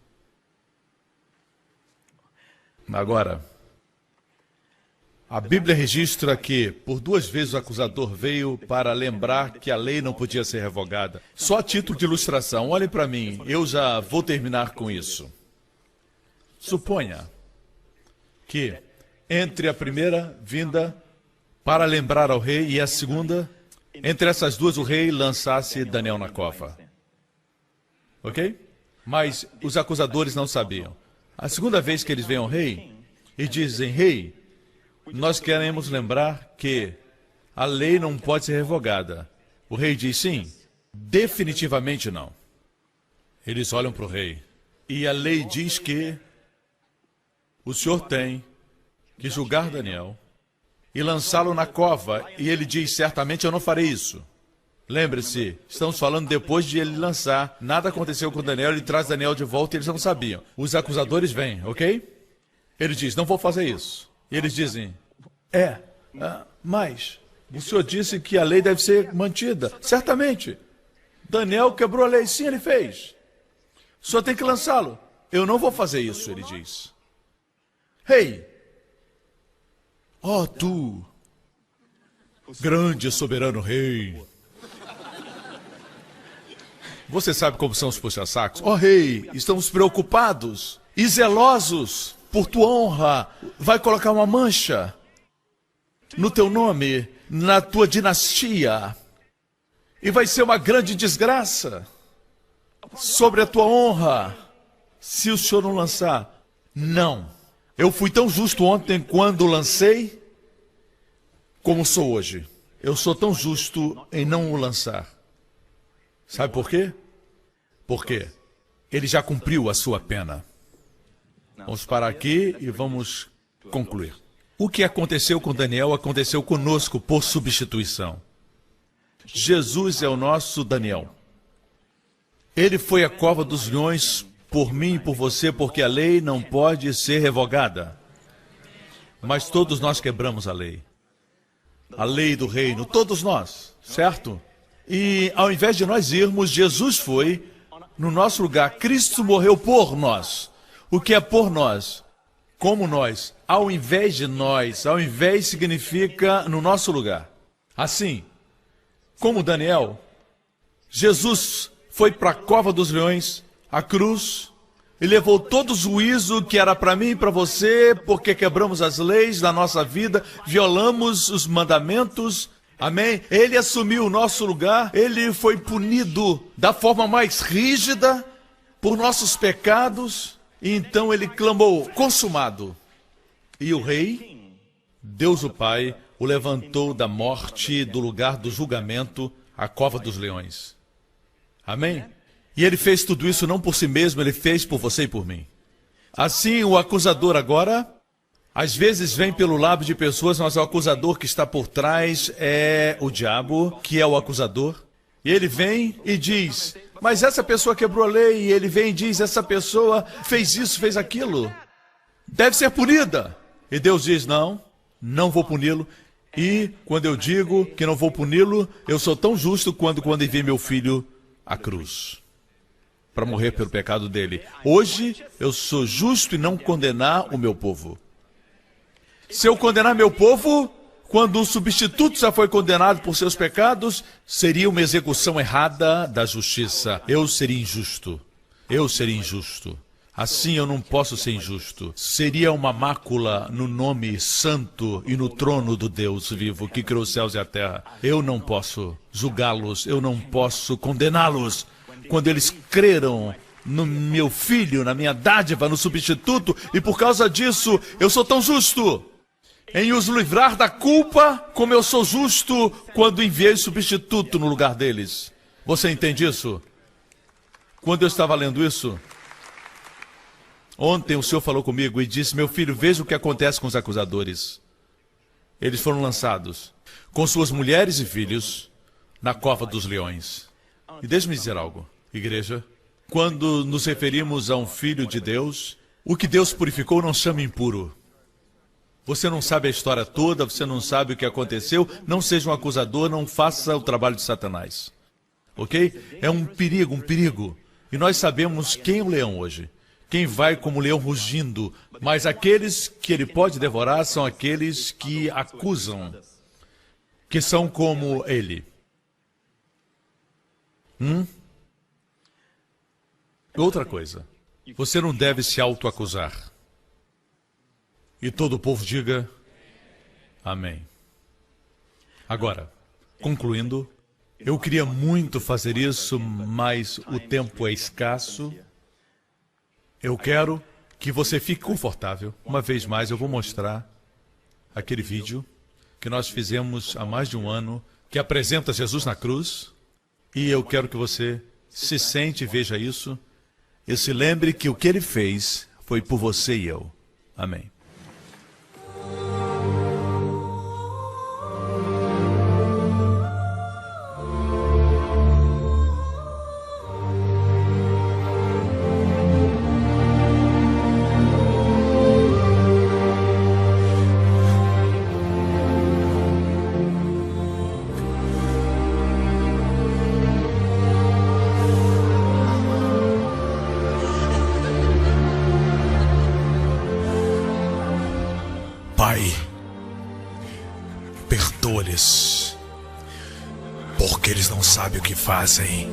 Agora, A Bíblia registra que, por 2 vezes, o acusador veio para lembrar que a lei não podia ser revogada. Só a título de ilustração, olhem para mim, eu já vou terminar com isso. Suponha que, entre a primeira vinda para lembrar ao rei e a segunda, entre essas duas o rei lançasse Daniel na cova. Ok? Mas os acusadores não sabiam. A segunda vez que eles vêm ao rei e dizem, rei, nós queremos lembrar que a lei não pode ser revogada. O rei diz sim, definitivamente não. Eles olham para o rei e a lei diz que o senhor tem que julgar Daniel e lançá-lo na cova. E ele diz, certamente eu não farei isso. Lembre-se, estamos falando depois de ele lançar. Nada aconteceu com Daniel, ele traz Daniel de volta e eles não sabiam. Os acusadores vêm, ok? Ele diz, não vou fazer isso. E eles dizem, mas o senhor disse que a lei deve ser mantida. Certamente. Daniel quebrou a lei. Sim, ele fez. O senhor tem que lançá-lo. Eu não vou fazer isso, ele diz. Rei, tu, grande e soberano rei. Você sabe como são os puxa-sacos? Rei, estamos preocupados e zelosos por tua honra. Vai colocar uma mancha no teu nome, na tua dinastia. E vai ser uma grande desgraça sobre a tua honra se o senhor não lançar. Não. Eu fui tão justo ontem quando lancei como sou hoje. Eu sou tão justo em não o lançar. Sabe por quê? Porque ele já cumpriu a sua pena. Vamos parar aqui e vamos concluir. O que aconteceu com Daniel aconteceu conosco por substituição. Jesus é o nosso Daniel. Ele foi à cova dos leões por mim e por você, porque a lei não pode ser revogada. Mas todos nós quebramos a lei. A lei do reino, todos nós, certo? E ao invés de nós irmos, Jesus foi no nosso lugar. Cristo morreu por nós. O que é por nós? Como nós. Ao invés de nós. Ao invés significa no nosso lugar. Assim, como Daniel, Jesus foi para a cova dos leões, a cruz, e levou todo o juízo que era para mim e para você, porque quebramos as leis da nossa vida, violamos os mandamentos. Amém? Ele assumiu o nosso lugar, ele foi punido da forma mais rígida por nossos pecados, e então ele clamou, consumado. E o rei, Deus o Pai, o levantou da morte, do lugar do julgamento, a cova dos leões. Amém? E ele fez tudo isso não por si mesmo, ele fez por você e por mim. Assim, o acusador agora, às vezes vem pelo lábio de pessoas, mas o acusador que está por trás é o diabo, que é o acusador. E ele vem e diz, mas essa pessoa quebrou a lei. E ele vem e diz, essa pessoa fez isso, fez aquilo. Deve ser punida. E Deus diz, não, não vou puni-lo. E quando eu digo que não vou puni-lo, eu sou tão justo quando enviei meu filho à cruz para morrer pelo pecado dele. Hoje eu sou justo em não condenar o meu povo. Se eu condenar meu povo, quando o substituto já foi condenado por seus pecados, seria uma execução errada da justiça. Eu seria injusto. Eu seria injusto. Assim eu não posso ser injusto. Seria uma mácula no nome santo e no trono do Deus vivo que criou os céus e a terra. Eu não posso julgá-los, eu não posso condená-los. Quando eles creram no meu filho, na minha dádiva, no substituto, e por causa disso eu sou tão justo em os livrar da culpa, como eu sou justo quando enviei o substituto no lugar deles. Você entende isso? Quando eu estava lendo isso, ontem o Senhor falou comigo e disse, meu filho, veja o que acontece com os acusadores. Eles foram lançados, com suas mulheres e filhos, na cova dos leões. E deixe-me dizer algo, igreja. Quando nos referimos a um filho de Deus, o que Deus purificou não chama impuro. Você não sabe a história toda, você não sabe o que aconteceu, não seja um acusador, não faça o trabalho de Satanás. Ok? É um perigo, um perigo. E nós sabemos quem é o leão hoje. Quem vai como leão rugindo, mas aqueles que ele pode devorar são aqueles que acusam, que são como ele. Outra coisa, você não deve se autoacusar. E todo o povo diga amém. Agora, concluindo, eu queria muito fazer isso, mas o tempo é escasso. Eu quero que você fique confortável. Uma vez mais, eu vou mostrar aquele vídeo que nós fizemos há mais de um ano, que apresenta Jesus na cruz. E eu quero que você se sente e veja isso. E se lembre que o que ele fez foi por você e eu. Amém. Pai, perdoa-lhes, porque eles não sabem o que fazem.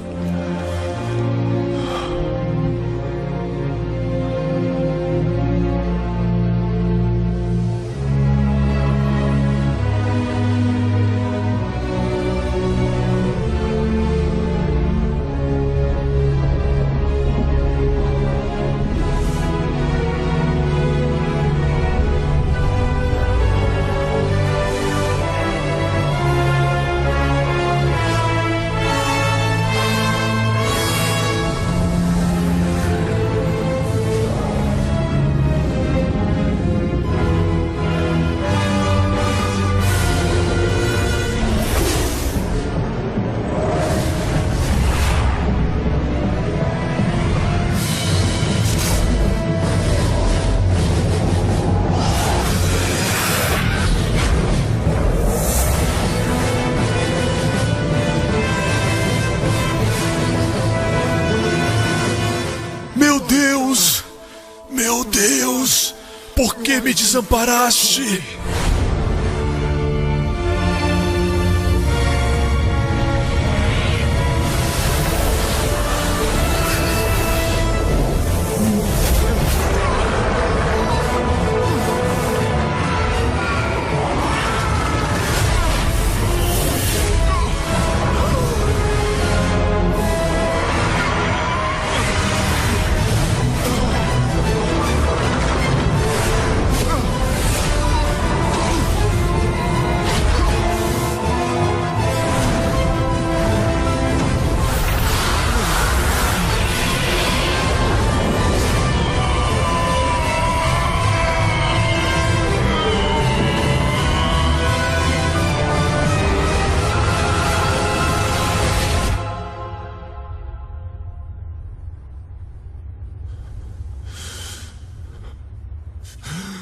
Meu Deus, por que me desamparaste?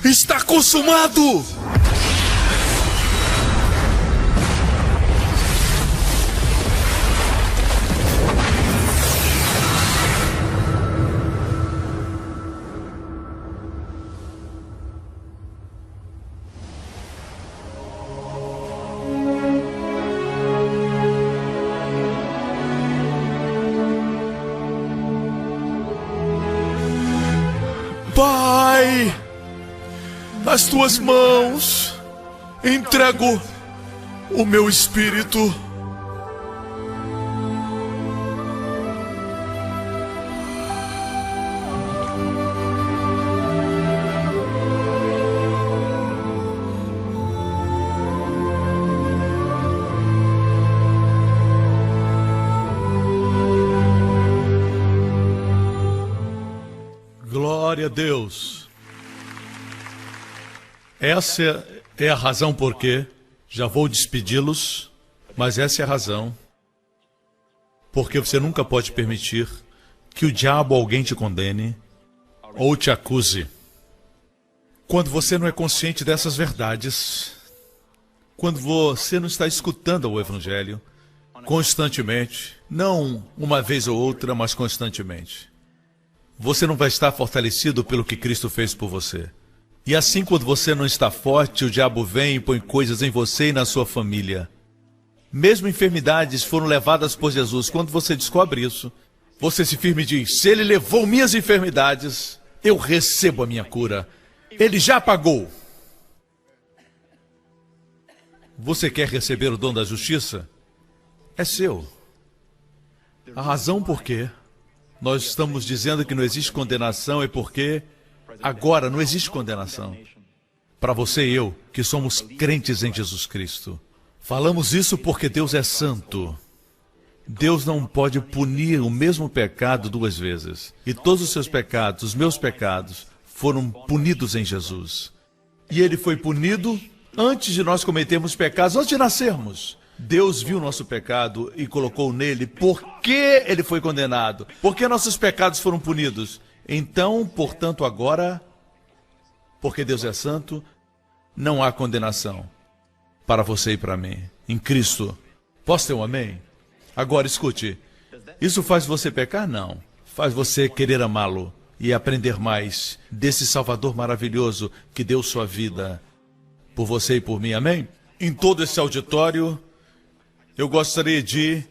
Está consumado! Pai, nas tuas mãos entrego o meu espírito. Glória a Deus. Essa é a razão por que já vou despedi-los, mas essa é a razão porque você nunca pode permitir que o diabo ou alguém te condene ou te acuse. Quando você não é consciente dessas verdades, quando você não está escutando o Evangelho constantemente, não uma vez ou outra, mas constantemente, você não vai estar fortalecido pelo que Cristo fez por você. E assim, quando você não está forte, o diabo vem e põe coisas em você e na sua família. Mesmo enfermidades foram levadas por Jesus. Quando você descobre isso, você se firma e diz: se Ele levou minhas enfermidades, eu recebo a minha cura. Ele já pagou. Você quer receber o dom da justiça? É seu. A razão por que nós estamos dizendo que não existe condenação é porque agora não existe condenação. Para você e eu, que somos crentes em Jesus Cristo. Falamos isso porque Deus é santo. Deus não pode punir o mesmo pecado duas vezes. E todos os seus pecados, os meus pecados, foram punidos em Jesus. E Ele foi punido antes de nós cometermos pecados, antes de nascermos. Deus viu nosso pecado e colocou nele. Por que ele foi condenado? Porque nossos pecados foram punidos. Então, portanto, agora, porque Deus é santo, não há condenação para você e para mim, em Cristo. Posso ter um amém? Agora, escute. Isso faz você pecar? Não. Faz você querer amá-lo e aprender mais desse Salvador maravilhoso que deu sua vida por você e por mim. Amém? Em todo esse auditório, eu gostaria de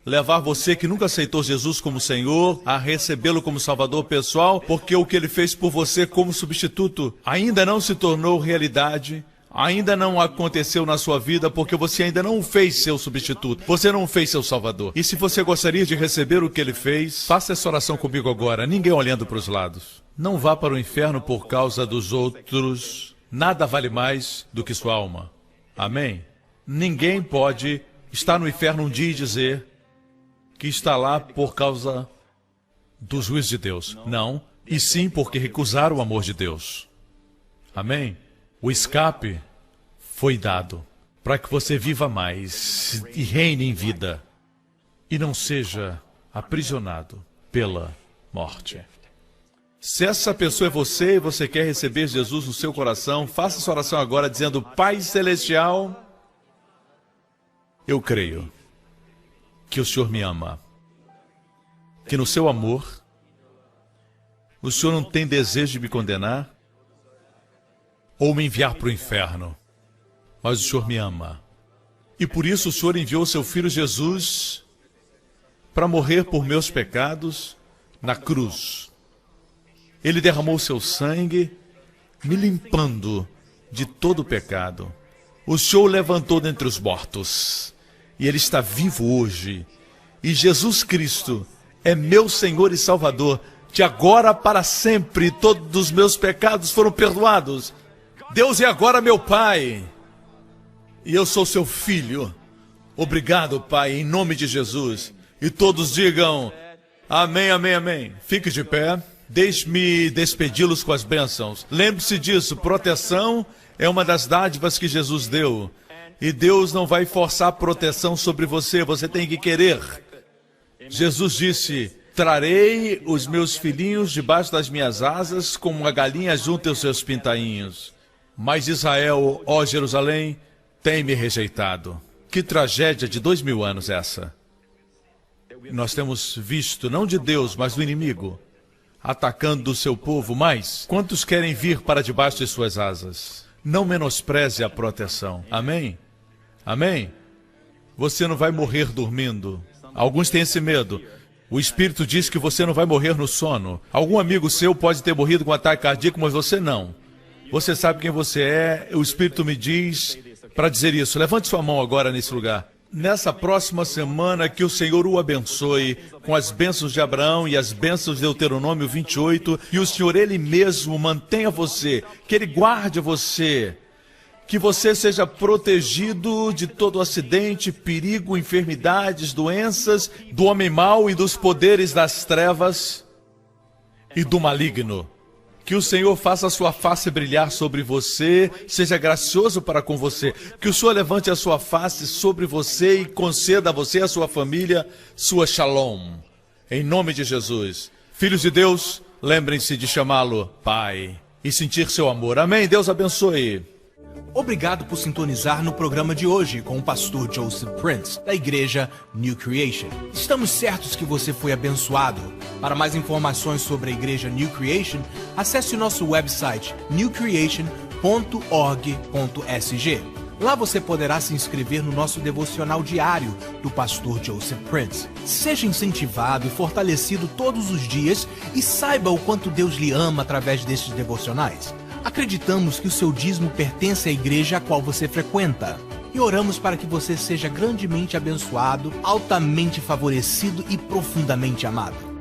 levar você que nunca aceitou Jesus como Senhor a recebê-lo como Salvador pessoal, porque o que Ele fez por você como substituto ainda não se tornou realidade, ainda não aconteceu na sua vida, porque você ainda não fez seu substituto, você não fez seu Salvador. E se você gostaria de receber o que Ele fez, faça essa oração comigo agora, ninguém olhando para os lados. Não vá para o inferno por causa dos outros, nada vale mais do que sua alma. Amém? Ninguém pode estar no inferno um dia e dizer que está lá por causa do juízo de Deus. Não, e sim porque recusaram o amor de Deus. Amém? O escape foi dado para que você viva mais e reine em vida e não seja aprisionado pela morte. Se essa pessoa é você e você quer receber Jesus no seu coração, faça essa oração agora dizendo: Pai Celestial, eu creio que o Senhor me ama, que no seu amor, o Senhor não tem desejo de me condenar ou me enviar para o inferno, mas o Senhor me ama. E por isso o Senhor enviou o seu Filho Jesus para morrer por meus pecados na cruz. Ele derramou seu sangue, me limpando de todo o pecado. O Senhor o levantou dentre os mortos. E Ele está vivo hoje. E Jesus Cristo é meu Senhor e Salvador. De agora para sempre, todos os meus pecados foram perdoados. Deus é agora meu Pai. E eu sou seu filho. Obrigado, Pai, em nome de Jesus. E todos digam: amém, amém, amém. Fique de pé. Deixe-me despedi-los com as bênçãos. Lembre-se disso, proteção é uma das dádivas que Jesus deu. E Deus não vai forçar proteção sobre você, você tem que querer. Jesus disse: trarei os meus filhinhos debaixo das minhas asas, como uma galinha junta os seus pintainhos. Mas Israel, ó Jerusalém, tem me rejeitado. Que tragédia de 2000 anos essa. Nós temos visto, não de Deus, mas do inimigo, atacando o seu povo. Mas quantos querem vir para debaixo de suas asas? Não menospreze a proteção. Amém? Amém? Você não vai morrer dormindo. Alguns têm esse medo. O Espírito diz que você não vai morrer no sono. Algum amigo seu pode ter morrido com um ataque cardíaco, mas você não. Você sabe quem você é. O Espírito me diz para dizer isso. Levante sua mão agora nesse lugar. Nessa próxima semana, que o Senhor o abençoe com as bênçãos de Abraão e as bênçãos de Deuteronômio 28, e o Senhor Ele mesmo mantenha você, que Ele guarde você, que você seja protegido de todo acidente, perigo, enfermidades, doenças, do homem mau e dos poderes das trevas e do maligno. Que o Senhor faça a sua face brilhar sobre você, seja gracioso para com você. Que o Senhor levante a sua face sobre você e conceda a você e a sua família sua shalom. Em nome de Jesus. Filhos de Deus, lembrem-se de chamá-lo Pai e sentir seu amor. Amém. Deus abençoe. Obrigado por sintonizar no programa de hoje com o pastor Joseph Prince, da igreja New Creation. Estamos certos que você foi abençoado. Para mais informações sobre a igreja New Creation, acesse o nosso website newcreation.org.sg. Lá você poderá se inscrever no nosso devocional diário do pastor Joseph Prince. Seja incentivado e fortalecido todos os dias e saiba o quanto Deus lhe ama através destes devocionais. Acreditamos que o seu dízimo pertence à igreja a qual você frequenta. E oramos para que você seja grandemente abençoado, altamente favorecido e profundamente amado.